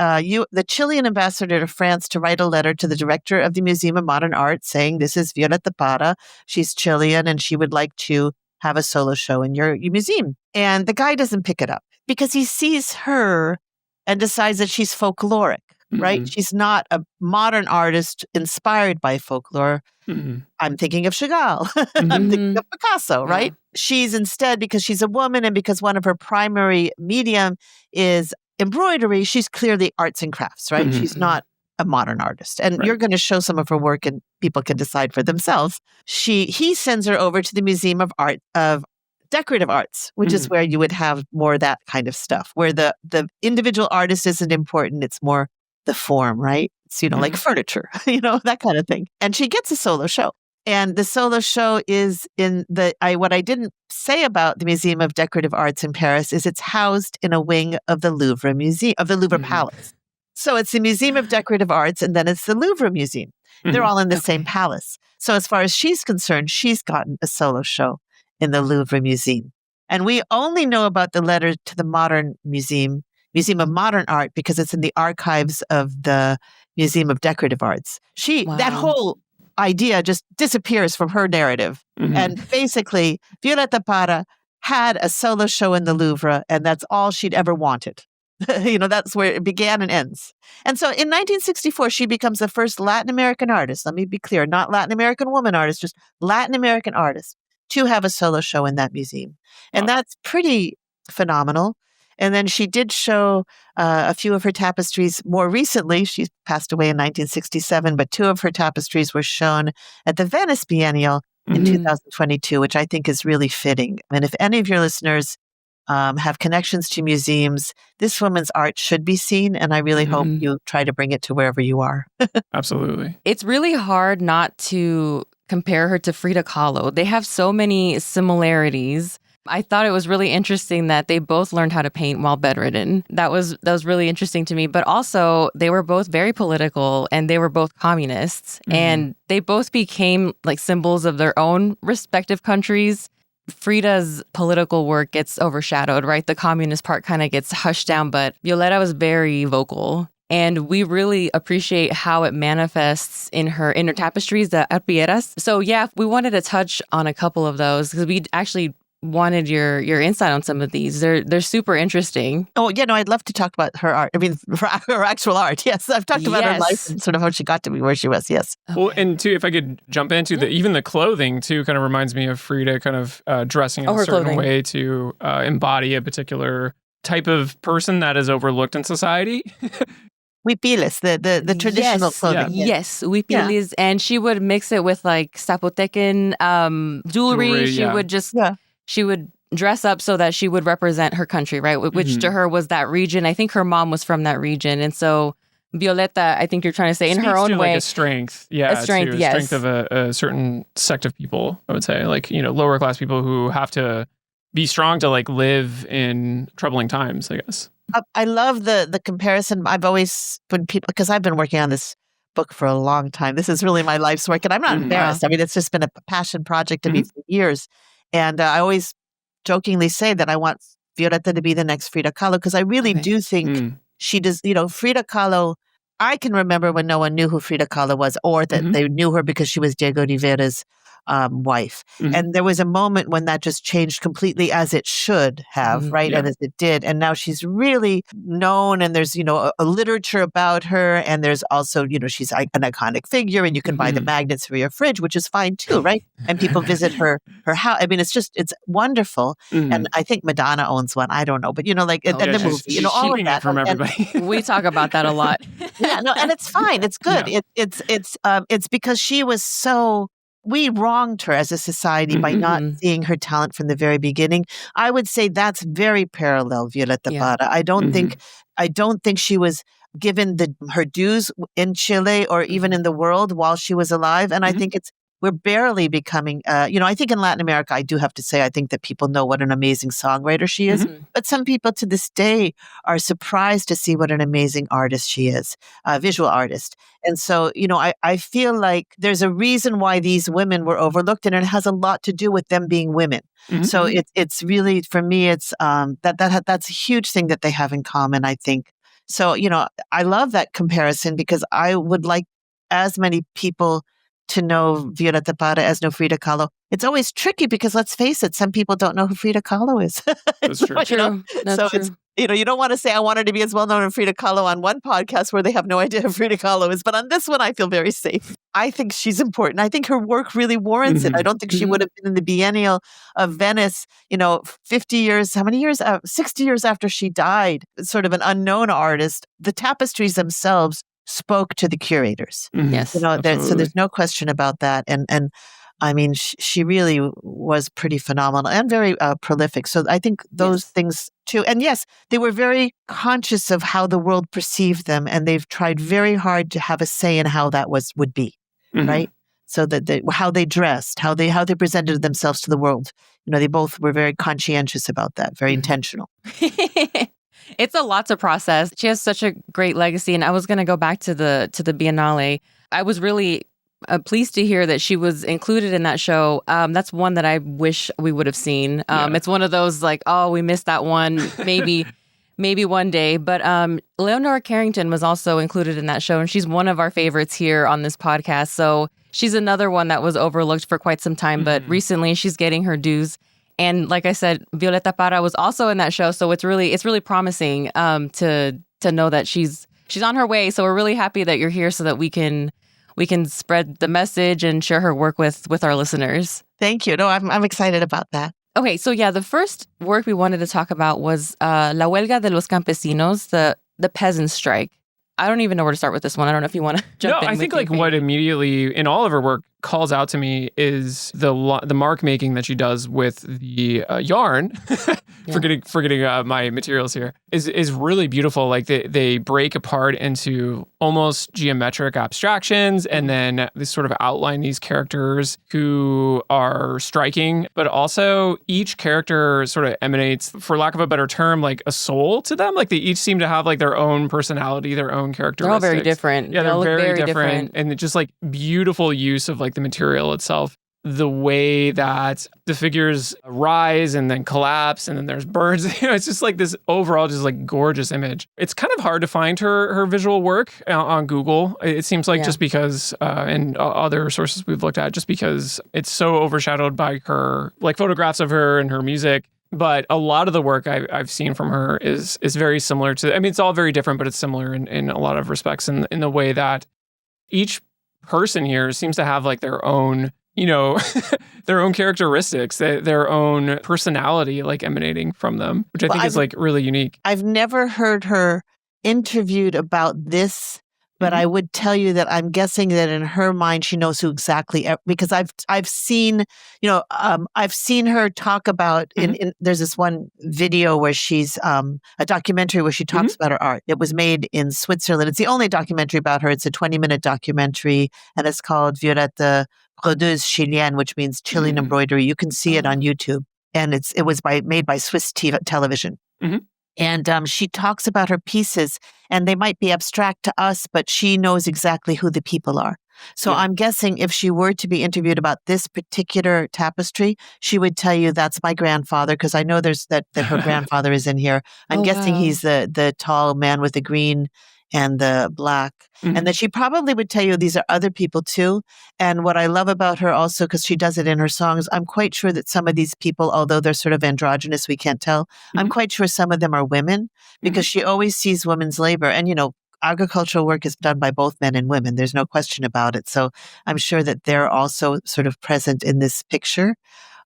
Chilean ambassador to France to write a letter to the director of the Museum of Modern Art saying, this is Violeta Parra. She's Chilean and she would like to have a solo show in your museum. And the guy doesn't pick it up because he sees her and decides that she's folkloric, right? She's not a modern artist inspired by folklore. I'm thinking of Chagall. I'm thinking of Picasso, right? She's instead, because she's a woman and because one of her primary medium is embroidery, she's clearly arts and crafts, right? She's not a modern artist. And Right. you're going to show some of her work and people can decide for themselves. He sends her over to the Museum of Decorative Arts, which is where you would have more of that kind of stuff, where the individual artist isn't important. It's more the form, right? It's, like furniture, that kind of thing. And she gets a solo show. And the solo show is in what I didn't say about the Museum of Decorative Arts in Paris is it's housed in a wing of the Louvre Museum, of the Louvre Palace. So it's the Museum of Decorative Arts, and then it's the Louvre Museum. They're all in the same palace. So as far as she's concerned, she's gotten a solo show in the Louvre Museum. And we only know about the letter to the Modern Museum of Modern Art, because it's in the archives of the Museum of Decorative Arts. That whole idea just disappears from her narrative. And basically, Violeta Parra had a solo show in the Louvre, and that's all she'd ever wanted. That's where it began and ends. And so in 1964, she becomes the first Latin American artist, let me be clear, not Latin American woman artist, just Latin American artist, to have a solo show in that museum. And that's pretty phenomenal. And then she did show a few of her tapestries more recently. She passed away in 1967, but 2 of her tapestries were shown at the Venice Biennial in 2022, which I think is really fitting. And if any of your listeners have connections to museums, this woman's art should be seen. And I really hope you try to bring it to wherever you are. Absolutely. It's really hard not to compare her to Frida Kahlo. They have so many similarities. I thought it was really interesting that they both learned how to paint while bedridden. That was really interesting to me. But also, they were both very political and they were both communists. And they both became like symbols of their own respective countries. Frida's political work gets overshadowed, right? The communist part kind of gets hushed down, but Violeta was very vocal. And we really appreciate how it manifests in her tapestries, the Arpilleras. So yeah, we wanted to touch on a couple of those because we actually wanted your insight on some of these. They're super interesting. Oh, yeah, no, I'd love to talk about her art. I mean, her actual art. Yes, I've talked about her life and sort of how she got to be where she was. Yes. Okay. Well, and too, if I could jump into even the clothing too, kind of reminds me of Frida kind of dressing in a certain clothing. way to embody a particular type of person that is overlooked in society. Huipiles, the traditional clothing. Yes, huipiles. And she would mix it with like Zapotecan jewelry. She would just... She would dress up so that she would represent her country, right? Which to her was that region. I think her mom was from that region. And so Violeta, I think you're trying to say in her own way. Like a strength. Yeah. A strength, a yes. strength of a certain sect of people, I would say. Like, lower class people who have to be strong to like live in troubling times, I guess. I love the comparison. I've always, when people, because I've been working on this book for a long time. This is really my life's work. And I'm not embarrassed. I mean, it's just been a passion project to me for years. And I always jokingly say that I want Violeta to be the next Frida Kahlo, because I really do think she does, Frida Kahlo, I can remember when no one knew who Frida Kahlo was, or that they knew her because she was Diego Rivera's wife. And there was a moment when that just changed completely, as it should have, right? Yeah. And as it did. And now she's really known, and there's, a literature about her. And there's also, she's an iconic figure, and you can buy the magnets for your fridge, which is fine too, right? And people visit her house. I mean, it's wonderful. And I think Madonna owns one. I don't know. But, and the movie, she's all of keeping that. it from everybody. We talk about that a lot. And it's fine. It's good. Yeah. It's because she was so... We wronged her as a society by not seeing her talent from the very beginning. I would say that's very parallel, Violeta Parra. I don't think she was given her dues in Chile or even in the world while she was alive. And I think we're barely becoming, I think in Latin America, I do have to say, I think that people know what an amazing songwriter she is. But some people to this day are surprised to see what an amazing artist she is, visual artist. And so, I feel like there's a reason why these women were overlooked, and it has a lot to do with them being women. So it's really, for me, it's that's a huge thing that they have in common, I think. So, I love that comparison, because I would like as many people to know Violeta Parra as know Frida Kahlo. It's always tricky because, let's face it, some people don't know who Frida Kahlo is. That's true. That's true. It's, you don't want to say, I want her to be as well known as Frida Kahlo on one podcast where they have no idea who Frida Kahlo is. But on this one, I feel very safe. I think she's important. I think her work really warrants it. I don't think she would have been in the Biennial of Venice, 50 years, 60 years after she died, sort of an unknown artist. The tapestries themselves spoke to the curators. Yes. So Absolutely. there's no question about that. And I mean, she really was pretty phenomenal and very prolific. So I think those things too. And yes, they were very conscious of how the world perceived them, and they've tried very hard to have a say in how that would be, right? So that how they dressed, how they presented themselves to the world. They both were very conscientious about that, very intentional. It's a lot to process. She has such a great legacy, and I was going to go back to the Biennale. I was really pleased to hear that she was included in that show. That's one that I wish we would have seen. It's one of those like, oh, we missed that one. Maybe one day. But Leonora Carrington was also included in that show, and she's one of our favorites here on this podcast. So she's another one that was overlooked for quite some time, but recently she's getting her dues. And like I said, Violeta Parra was also in that show, so it's really promising to know that she's on her way. So we're really happy that you're here so that we can spread the message and share her work with our listeners. Thank you. No, I'm excited about that. Okay, so yeah, the first work we wanted to talk about was La Huelga de los Campesinos, the Peasant Strike. I don't even know where to start with this one. I don't know if you want to jump in. No, I think like what immediately in all of her work calls out to me is the mark making that she does with the yarn. Forgetting my materials here is really beautiful. Like they break apart into almost geometric abstractions, and then they sort of outline these characters who are striking, but also each character sort of emanates, for lack of a better term, like a soul to them. Like they each seem to have like their own personality, their own characteristics. They're all very different. Yeah, they're very different. And just like beautiful use of like the material itself. The way that the figures rise and then collapse and then there's birds. It's just like this overall just like gorgeous image. It's kind of hard to find her visual work on Google. It seems like just because, and other sources we've looked at, just because it's so overshadowed by her, like photographs of her and her music. But a lot of the work I've seen from her is very similar to, I mean, it's all very different, but it's similar in a lot of respects in the way that each person here seems to have like their own, their own characteristics, their own personality, like emanating from them, which I think is like really unique. I've never heard her interviewed about this, but I would tell you that I'm guessing that in her mind, she knows who exactly, because I've seen, I've seen her talk about, there's this one video where she's, a documentary where she talks about her art. It was made in Switzerland. It's the only documentary about her. It's a 20-minute documentary, and it's called Violeta Brodeuse Chilienne, which means Chilean embroidery. You can see it on YouTube, and it was made by Swiss television. And she talks about her pieces, and they might be abstract to us, but she knows exactly who the people are. So I'm guessing if she were to be interviewed about this particular tapestry, she would tell you that's my grandfather, because I know there's that her grandfather is in here. I'm guessing he's the tall man with the green and the black. And that she probably would tell you these are other people too. And what I love about her also, because she does it in her songs, I'm quite sure that some of these people, although they're sort of androgynous, we can't tell, I'm quite sure some of them are women, because she always sees women's labor. And, agricultural work is done by both men and women. There's no question about it. So I'm sure that they're also sort of present in this picture.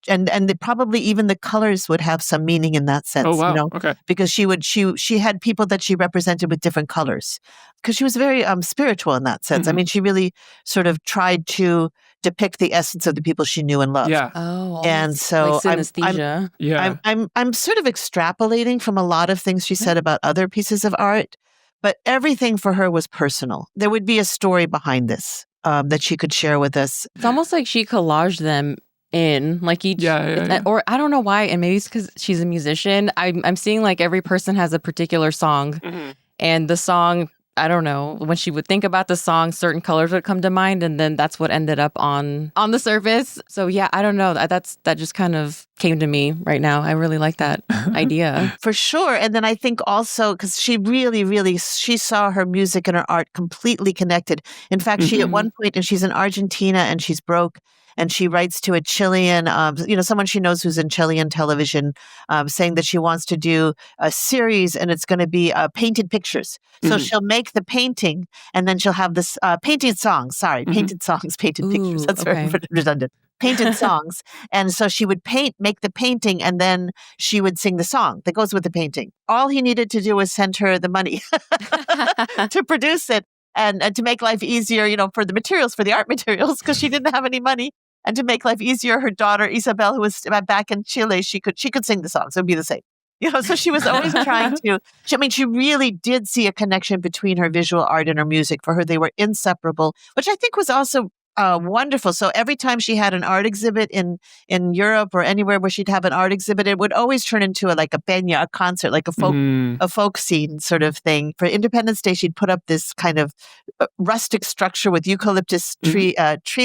And probably even the colors would have some meaning in that sense. Oh, wow. Okay. Because she had people that she represented with different colors, because she was very spiritual in that sense. I mean, she really sort of tried to depict the essence of the people she knew and loved. Yeah. Oh, and so like synesthesia. I'm sort of extrapolating from a lot of things she said about other pieces of art, but everything for her was personal. There would be a story behind this that she could share with us. It's almost like she collaged them in like each or I don't know why, and maybe it's because she's a musician. I'm seeing like every person has a particular song, and the song, I don't know, when she would think about the song, certain colors would come to mind, and then that's what ended up on the surface. So yeah, I don't know, that just kind of came to me right now. I really like that idea. For sure. And then I think also because she really she saw her music and her art completely connected. In fact, she at one point, and she's in Argentina and she's broke, and she writes to a Chilean, someone she knows who's in Chilean television, saying that she wants to do a series, and it's going to be painted pictures. So she'll make the painting, and then she'll have this painted songs. Painted songs, painted pictures. That's very redundant. Painted songs. And so she would make the painting, and then she would sing the song that goes with the painting. All he needed to do was send her the money to produce it. and to make life easier, for the materials, for the art materials, because she didn't have any money. And to make life easier, her daughter Isabel, who was back in Chile, she could sing the songs. It would be the same. So she was always trying to. She really did see a connection between her visual art and her music. For her, they were inseparable, which I think was also wonderful. So every time she had an art exhibit in Europe or anywhere where she'd have an art exhibit, it would always turn into a peña, a concert, like a folk scene sort of thing. For Independence Day, she'd put up this kind of rustic structure with eucalyptus tree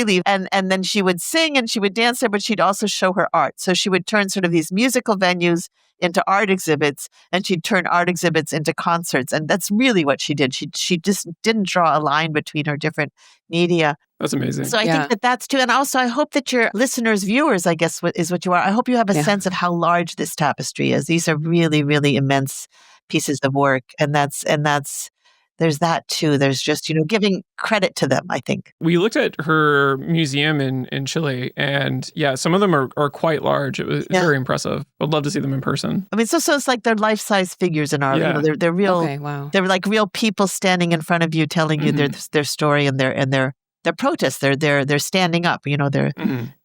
leaf, and then she would sing and she would dance there, but she'd also show her art. So she would turn sort of these musical venues into art exhibits, and she'd turn art exhibits into concerts. And that's really what she did. She just didn't draw a line between her different media. That's amazing. So I think that's too. And also, I hope that your listeners, viewers, I guess is what you are. I hope you have a sense of how large this tapestry is. These are really, really immense pieces of work. And that's there's that too. There's just, giving credit to them, I think. We looked at her museum in Chile, and some of them are quite large. It was very impressive. I'd love to see them in person. I mean, so it's like they're life-size figures in our, they're real. Okay, wow. They're like real people standing in front of you, telling you their story and their protest. They're standing up. They're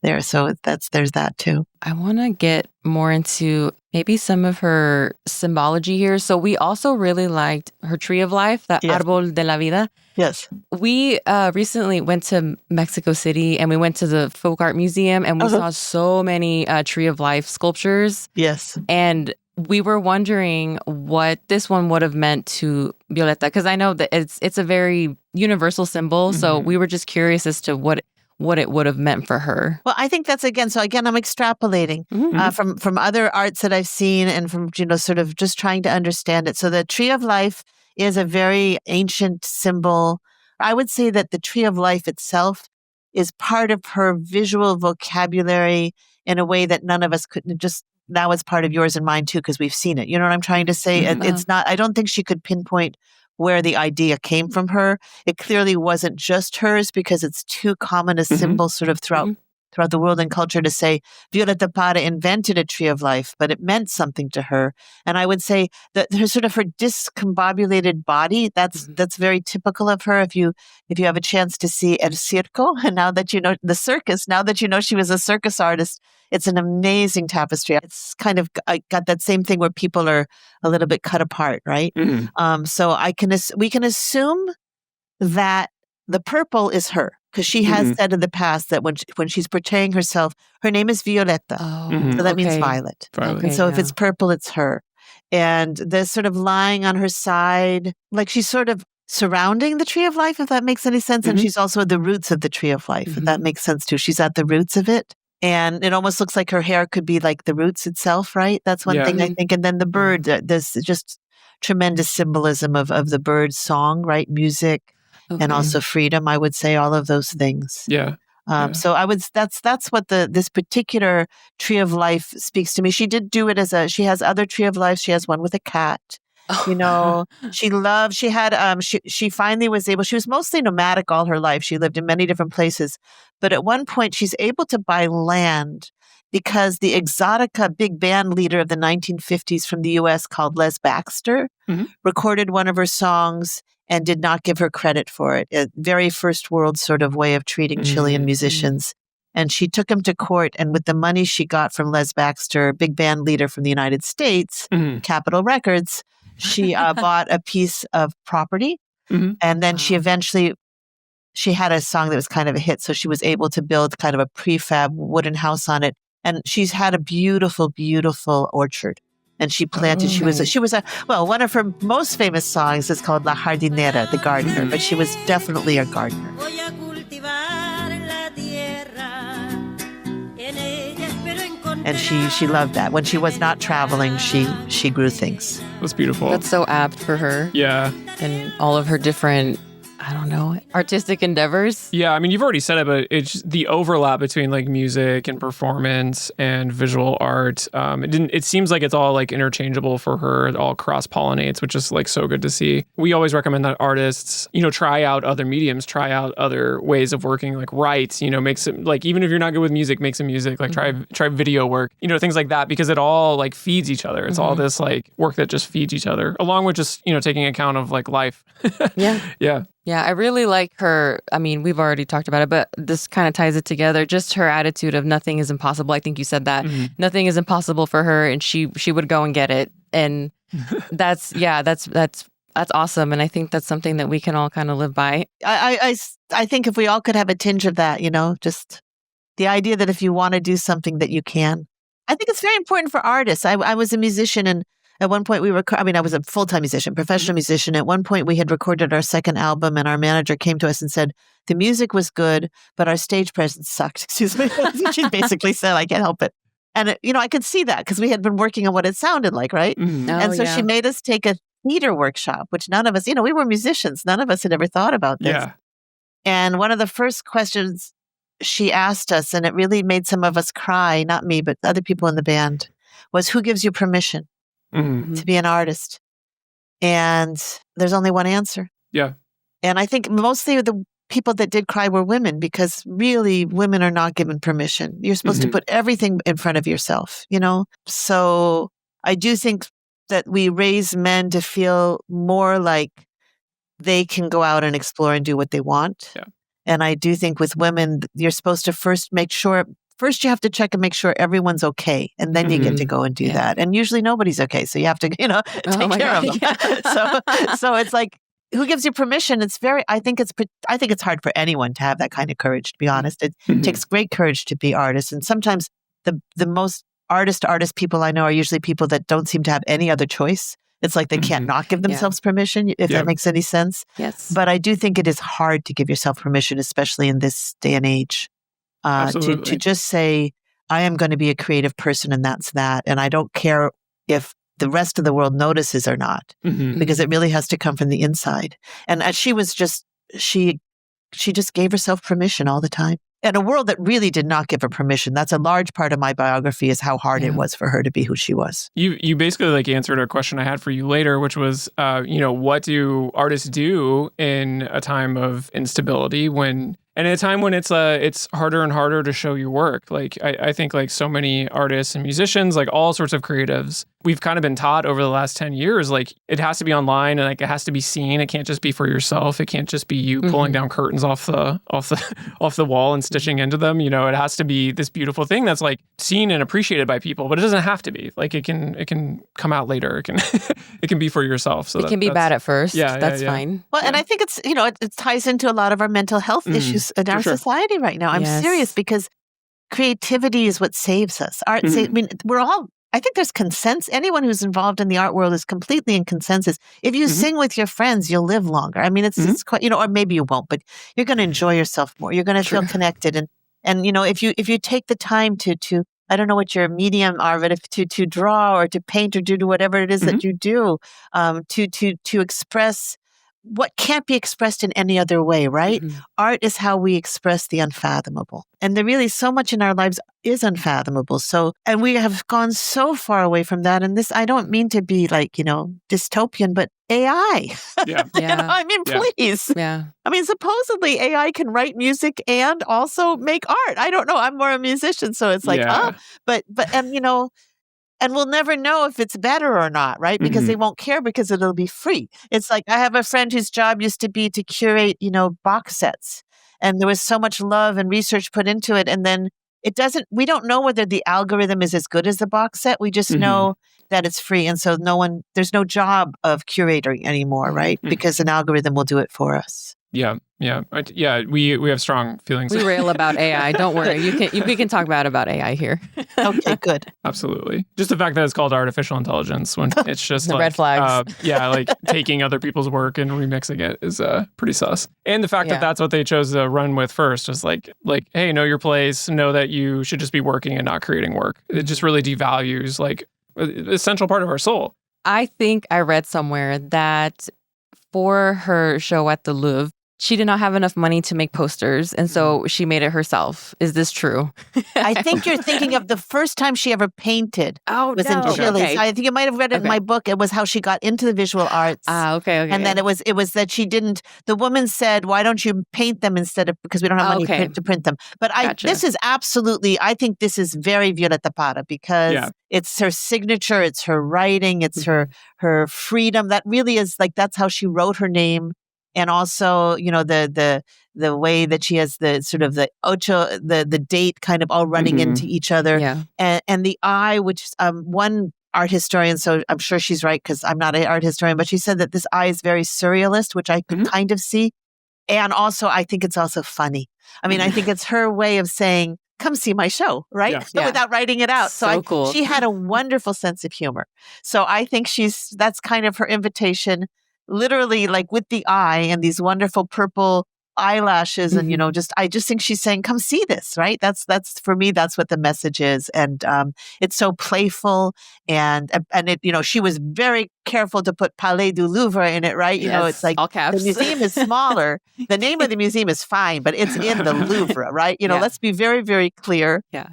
there. So there's that too. I want to get more into maybe some of her symbology here. So we also really liked her tree of life, the Árbol de la Vida. Yes. We recently went to Mexico City and we went to the Folk Art Museum and we saw so many tree of life sculptures. Yes. And we were wondering what this one would have meant to Violeta, because I know that it's a very universal symbol. So we were just curious as to what it would have meant for her. Well, I think that's again, I'm extrapolating from other arts that I've seen and from, sort of just trying to understand it. So the tree of life is a very ancient symbol. I would say that the tree of life itself is part of her visual vocabulary in a way that none of us could just. Now it's part of yours and mine too, because we've seen it. You know what I'm trying to say? It's not, I don't think she could pinpoint where the idea came from her. It clearly wasn't just hers because it's too common a symbol sort of throughout the world and culture to say Violeta Parra invented a tree of life, but it meant something to her. And I would say that her discombobulated body, that's very typical of her. If you have a chance to see El Circo, and now that you know the circus, now that you know she was a circus artist, it's an amazing tapestry. It's kind of got that same thing where people are a little bit cut apart, right? So we can assume that the purple is her, because she has said in the past that when she's portraying herself, her name is Violeta. So that means violet. And so if it's purple, it's her. And there's sort of lying on her side, like she's sort of surrounding the tree of life, if that makes any sense. And she's also at the roots of the tree of life, if that makes sense too. She's at the roots of it. And it almost looks like her hair could be like the roots itself, right? That's one thing I think. And then the bird, there's just tremendous symbolism of the bird's song, right? Music. And also freedom, I would say, all of those things. So that's what this particular tree of life speaks to me. She did do it she has other tree of life. She has one with a cat. She finally was able, she was mostly nomadic all her life. She lived in many different places. But at one point, she's able to buy land because the Exotica big band leader of the 1950s from the U.S. called Les Baxter recorded one of her songs and did not give her credit for it. A very first world sort of way of treating Chilean musicians. And she took him to court. And with the money she got from Les Baxter, big band leader from the United States, Capitol Records, she bought a piece of property. And then she had a song that was kind of a hit. So she was able to build kind of a prefab wooden house on it. And she's had a beautiful, beautiful orchard. And she planted, one of her most famous songs is called La Jardinera, the gardener, but she was definitely a gardener. And she loved that. When she was not traveling, she grew things. That's beautiful. That's so apt for her. Yeah. And all of her different, I don't know, artistic endeavors. Yeah, I mean, you've already said it, but it's the overlap between like music and performance and visual art. It seems like it's all like interchangeable for her. It all cross-pollinates, which is like so good to see. We always recommend that artists, try out other mediums, try out other ways of working, like write, make some, like even if you're not good with music, make some music, like try video work, things like that, because it all like feeds each other. It's all this like work that just feeds each other, along with just, taking account of like life. Yeah. Yeah. Yeah, I really like her. I mean, we've already talked about it, but this kind of ties it together. Just her attitude of nothing is impossible. I think you said that. Nothing is impossible for her, and she would go and get it. And that's awesome. And I think that's something that we can all kind of live by. I think if we all could have a tinge of that, just the idea that if you want to do something that you can. I think it's very important for artists. I was a musician, and at one point I was a full-time musician, professional musician. At one point we had recorded our second album, and our manager came to us and said, the music was good, but our stage presence sucked. Excuse me. She basically said, I can't help it. And, I could see that because we had been working on what it sounded like, right? And so she made us take a theater workshop, which none of us, we were musicians. None of us had ever thought about this. Yeah. And one of the first questions she asked us, and it really made some of us cry, not me, but other people in the band, was who gives you permission to be an artist? And there's only one answer. Yeah. And I think mostly the people that did cry were women, because really women are not given permission. You're supposed to put everything in front of yourself, So I do think that we raise men to feel more like they can go out and explore and do what they want. Yeah. And I do think with women, you're supposed to first you have to check and make sure everyone's okay. And then you get to go and do that. And usually nobody's okay. So you have to, take care of them. Yeah. So it's like, who gives you permission? I think it's hard for anyone to have that kind of courage, to be honest. It takes great courage to be artists. And sometimes the most artist people I know are usually people that don't seem to have any other choice. It's like they can't not give themselves permission, if that makes any sense. Yes. But I do think it is hard to give yourself permission, especially in this day and age, to just say, I am going to be a creative person and that's that. And I don't care if the rest of the world notices or not, because it really has to come from the inside. And she just gave herself permission all the time. And a world that really did not give her permission. That's a large part of my biography, is how hard it was for her to be who she was. You basically answered a question I had for you later, which was, what do artists do in a time of instability and at a time when it's harder and harder to show your work? I think so many artists and musicians, all sorts of creatives, we've kind of been taught over the last 10 years, it has to be online and it has to be seen. It can't just be for yourself. It can't just be you pulling down curtains off the wall and stitching into them. It has to be this beautiful thing that's seen and appreciated by people, but it doesn't have to be. It can come out later. It can it can be for yourself. So it can be bad at first. Yeah, that's fine. Well, and I think it's it ties into a lot of our mental health issues in our society right now. I'm serious, because creativity is what saves us. Art, I think there's consensus. Anyone who's involved in the art world is completely in consensus. If you sing with your friends, you'll live longer. I mean, it's quite, or maybe you won't, but you're going to enjoy yourself more. You're going to feel connected. And if you take the time to I don't know what your medium are, but if to draw or to paint or do whatever it is that you do, to express what can't be expressed in any other way, right? Art is how we express the unfathomable. And there really so much in our lives is unfathomable. So, and we have gone so far away from that. And this, I don't mean to be dystopian, but AI. Yeah. Please. Yeah. I mean, supposedly AI can write music and also make art. I don't know. I'm more a musician. So it's and we'll never know if it's better or not, right? Because they won't care, because it'll be free. It's like, I have a friend whose job used to be to curate, box sets. And there was so much love and research put into it. And then we don't know whether the algorithm is as good as the box set. We just know that it's free. And so there's no job of curating anymore, right? Because an algorithm will do it for us. Yeah. We have strong feelings. We rail about AI. Don't worry. We can talk about AI here. Okay, good. Absolutely. Just the fact that it's called artificial intelligence, when it's just the red flags. Taking other people's work and remixing it is pretty sus. And the fact that that's what they chose to run with first is hey, know your place. Know that you should just be working and not creating work. It just really devalues an essential part of our soul. I think I read somewhere that for her show at the Louvre, she did not have enough money to make posters, and so she made it herself. Is this true? I think you're thinking of the first time she ever painted. Was in Chile. Okay. So I think you might have read it in my book. It was how she got into the visual arts. Okay. And then it was that she didn't. The woman said, "Why don't you paint them instead of, because we don't have money to print them?" But this is absolutely. I think this is very Violeta Parra, because it's her signature. It's her writing. It's her freedom. That really is that's how she wrote her name. And also, the way that she has the sort of the ocho, the date kind of all running into each other. Yeah. And the eye, which one art historian, so I'm sure she's right because I'm not an art historian, but she said that this eye is very surrealist, which I could kind of see. And also, I think it's also funny. I mean, I think it's her way of saying, come see my show, right? Yeah. Without writing it out. Cool. She had a wonderful sense of humor. So I think that's kind of her invitation, literally like with the eye and these wonderful purple eyelashes. And, I just think she's saying, come see this, right? That's for me, that's what the message is. And it's so playful. And it, she was very careful to put Palais du Louvre in it, right? It's like all caps. The museum is smaller. The name of the museum is fine, but it's in the Louvre, right? Let's be very, very clear. Yeah.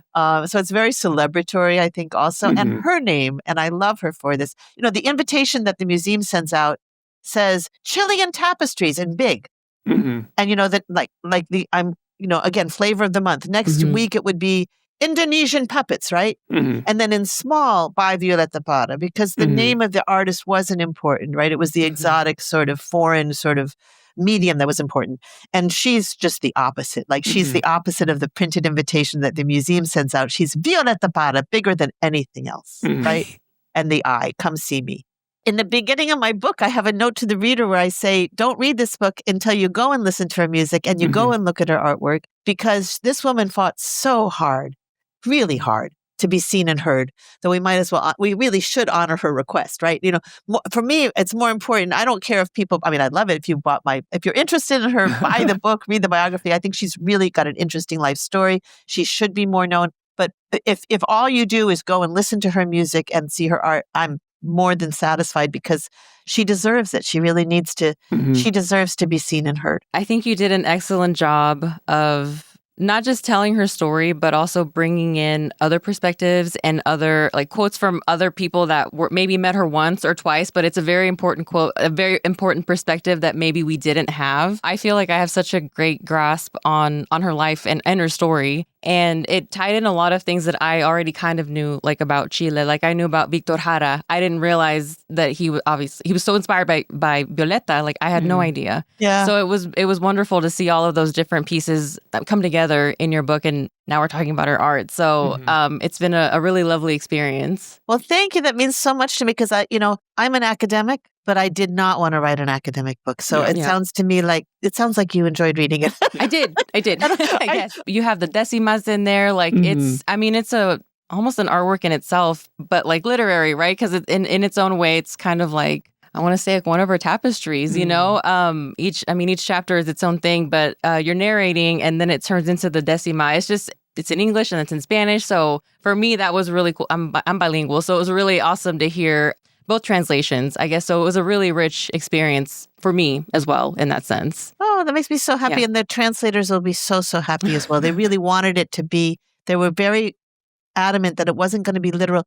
So it's very celebratory, I think, also. And her name, and I love her for this, the invitation that the museum sends out says Chilean tapestries in big. And that like again, flavor of the month. Next week it would be Indonesian puppets, right? And then in small by Violeta Parra, because the name of the artist wasn't important, right? It was the exotic sort of foreign sort of medium that was important. And she's just the opposite. Like she's the opposite of the printed invitation that the museum sends out. She's Violeta Parra, bigger than anything else, right? And the eye, come see me. In the beginning of my book, I have a note to the reader where I say, don't read this book until you go and listen to her music and you go and look at her artwork, because this woman fought so hard, really hard, to be seen and heard, that we really should honor her request, right? For me, it's more important. I don't care if people, I'd love it if if you're interested in her, buy the book, read the biography. I think she's really got an interesting life story. She should be more known. But if all you do is go and listen to her music and see her art, I'm more than satisfied, because she deserves it. She really needs to, she deserves to be seen and heard. I think you did an excellent job of not just telling her story, but also bringing in other perspectives and other quotes from other people that maybe met her once or twice, but it's a very important quote, a very important perspective that maybe we didn't have. I feel like I have such a great grasp on her life and her story. And it tied in a lot of things that I already kind of knew, about Chile. I knew about Victor Jara. I didn't realize that he was so inspired by Violeta. I had no idea. Yeah. So it was wonderful to see all of those different pieces that come together in your book. And now we're talking about her art. So it's been a really lovely experience. Well, thank you. That means so much to me, because I'm an academic, but I did not want to write an academic book. So it sounds to me it sounds like you enjoyed reading it. I did. I guess you have the decimas in there. It's almost an artwork in itself, but literary, right? Because in its own way, it's kind of I want to say one of her tapestries, each chapter is its own thing, but you're narrating and then it turns into the decima. It's in English and it's in Spanish. So for me, that was really cool. I'm bilingual. So it was really awesome to hear both translations, I guess. So it was a really rich experience for me as well in that sense. Oh, that makes me so happy. Yeah. And the translators will be so, so happy as well. They really wanted it to be, they were very adamant that it wasn't going to be literal.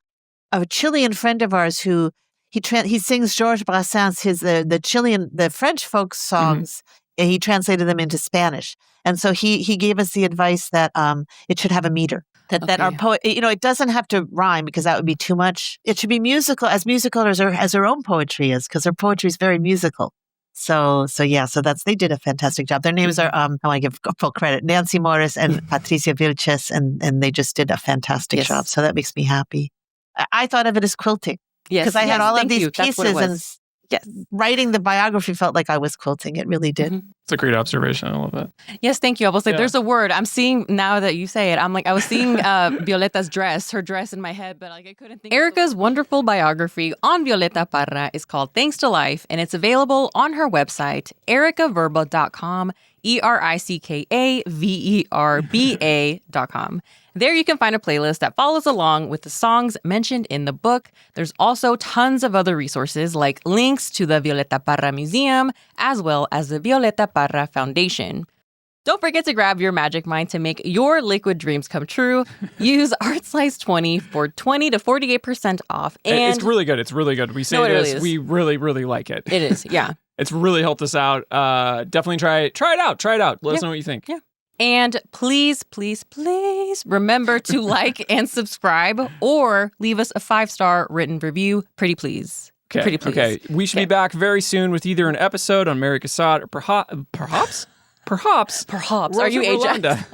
A Chilean friend of ours who, he sings Georges Brassens, the French folk songs, and he translated them into Spanish. And so he gave us the advice that it should have a meter. That our poet, it doesn't have to rhyme, because that would be too much. It should be musical as her own poetry is, because her poetry is very musical. So they did a fantastic job. Their names are, I want to give full credit, Nancy Morris and Patricia Vilches, and they just did a fantastic job. So that makes me happy. I thought of it as quilting. Yes. Because I had all of these pieces, and yes, writing the biography felt like I was quilting. It really did. It's a great observation. I love that. Yes, thank you. I was there's a word I'm seeing now that you say it. I was seeing Violeta's her dress in my head, but I couldn't think. Ericka's wonderful biography on Violeta Parra is called Thanks to Life, and it's available on her website, erickaverba.com, ERICKAVERBA.com. There you can find a playlist that follows along with the songs mentioned in the book. There's also tons of other resources like links to the Violeta Parra Museum, as well as the Violeta Parra Foundation. Don't forget to grab your Magic Mind to make your liquid dreams come true. Use ArtSlice20 for 20 to 48% off. And it's really good. It's really good. We say this. We really, really like it. It is, yeah. It's really helped us out. Definitely try it out. Try it out. Let us know what you think. Yeah. And please, please, please remember to like and subscribe, or leave us a 5-star written review. Pretty please. Pretty please. Okay. We should be back very soon with either an episode on Mary Cassatt or perhaps Are you Rosa Ajax? Rolanda.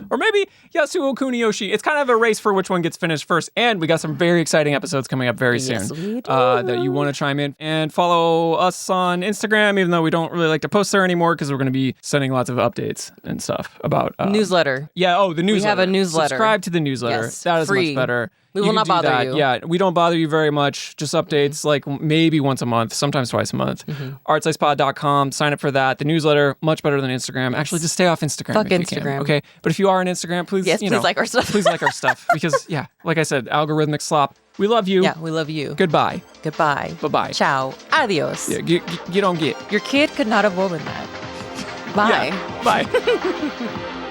Or maybe Yasuo Kuniyoshi. It's kind of a race for which one gets finished first. And we got some very exciting episodes coming up very soon. Yes, we do. That you want to chime in and follow us on Instagram, even though we don't really like to post there anymore because we're going to be sending lots of updates and stuff about... newsletter. Yeah, the newsletter. We have a newsletter. Subscribe to the newsletter. Yes, that is free. much better. We will can not do bother that. you. Yeah, we don't bother you very much. Just updates like maybe once a month, sometimes twice a month. Artsicepod.com. Sign up for that. The newsletter, much better than Instagram. Actually, just stay off Instagram. Fuck if you Instagram. can, okay? But if you are on Instagram, please, Yes, please like our stuff. Please like our stuff. Because, like I said, algorithmic slop. We love you. Yeah, we love you. Goodbye. Goodbye. Bye-bye. Ciao. Adios. Yeah, you don't get. Your kid could not have woven that. Bye. Yeah. Bye.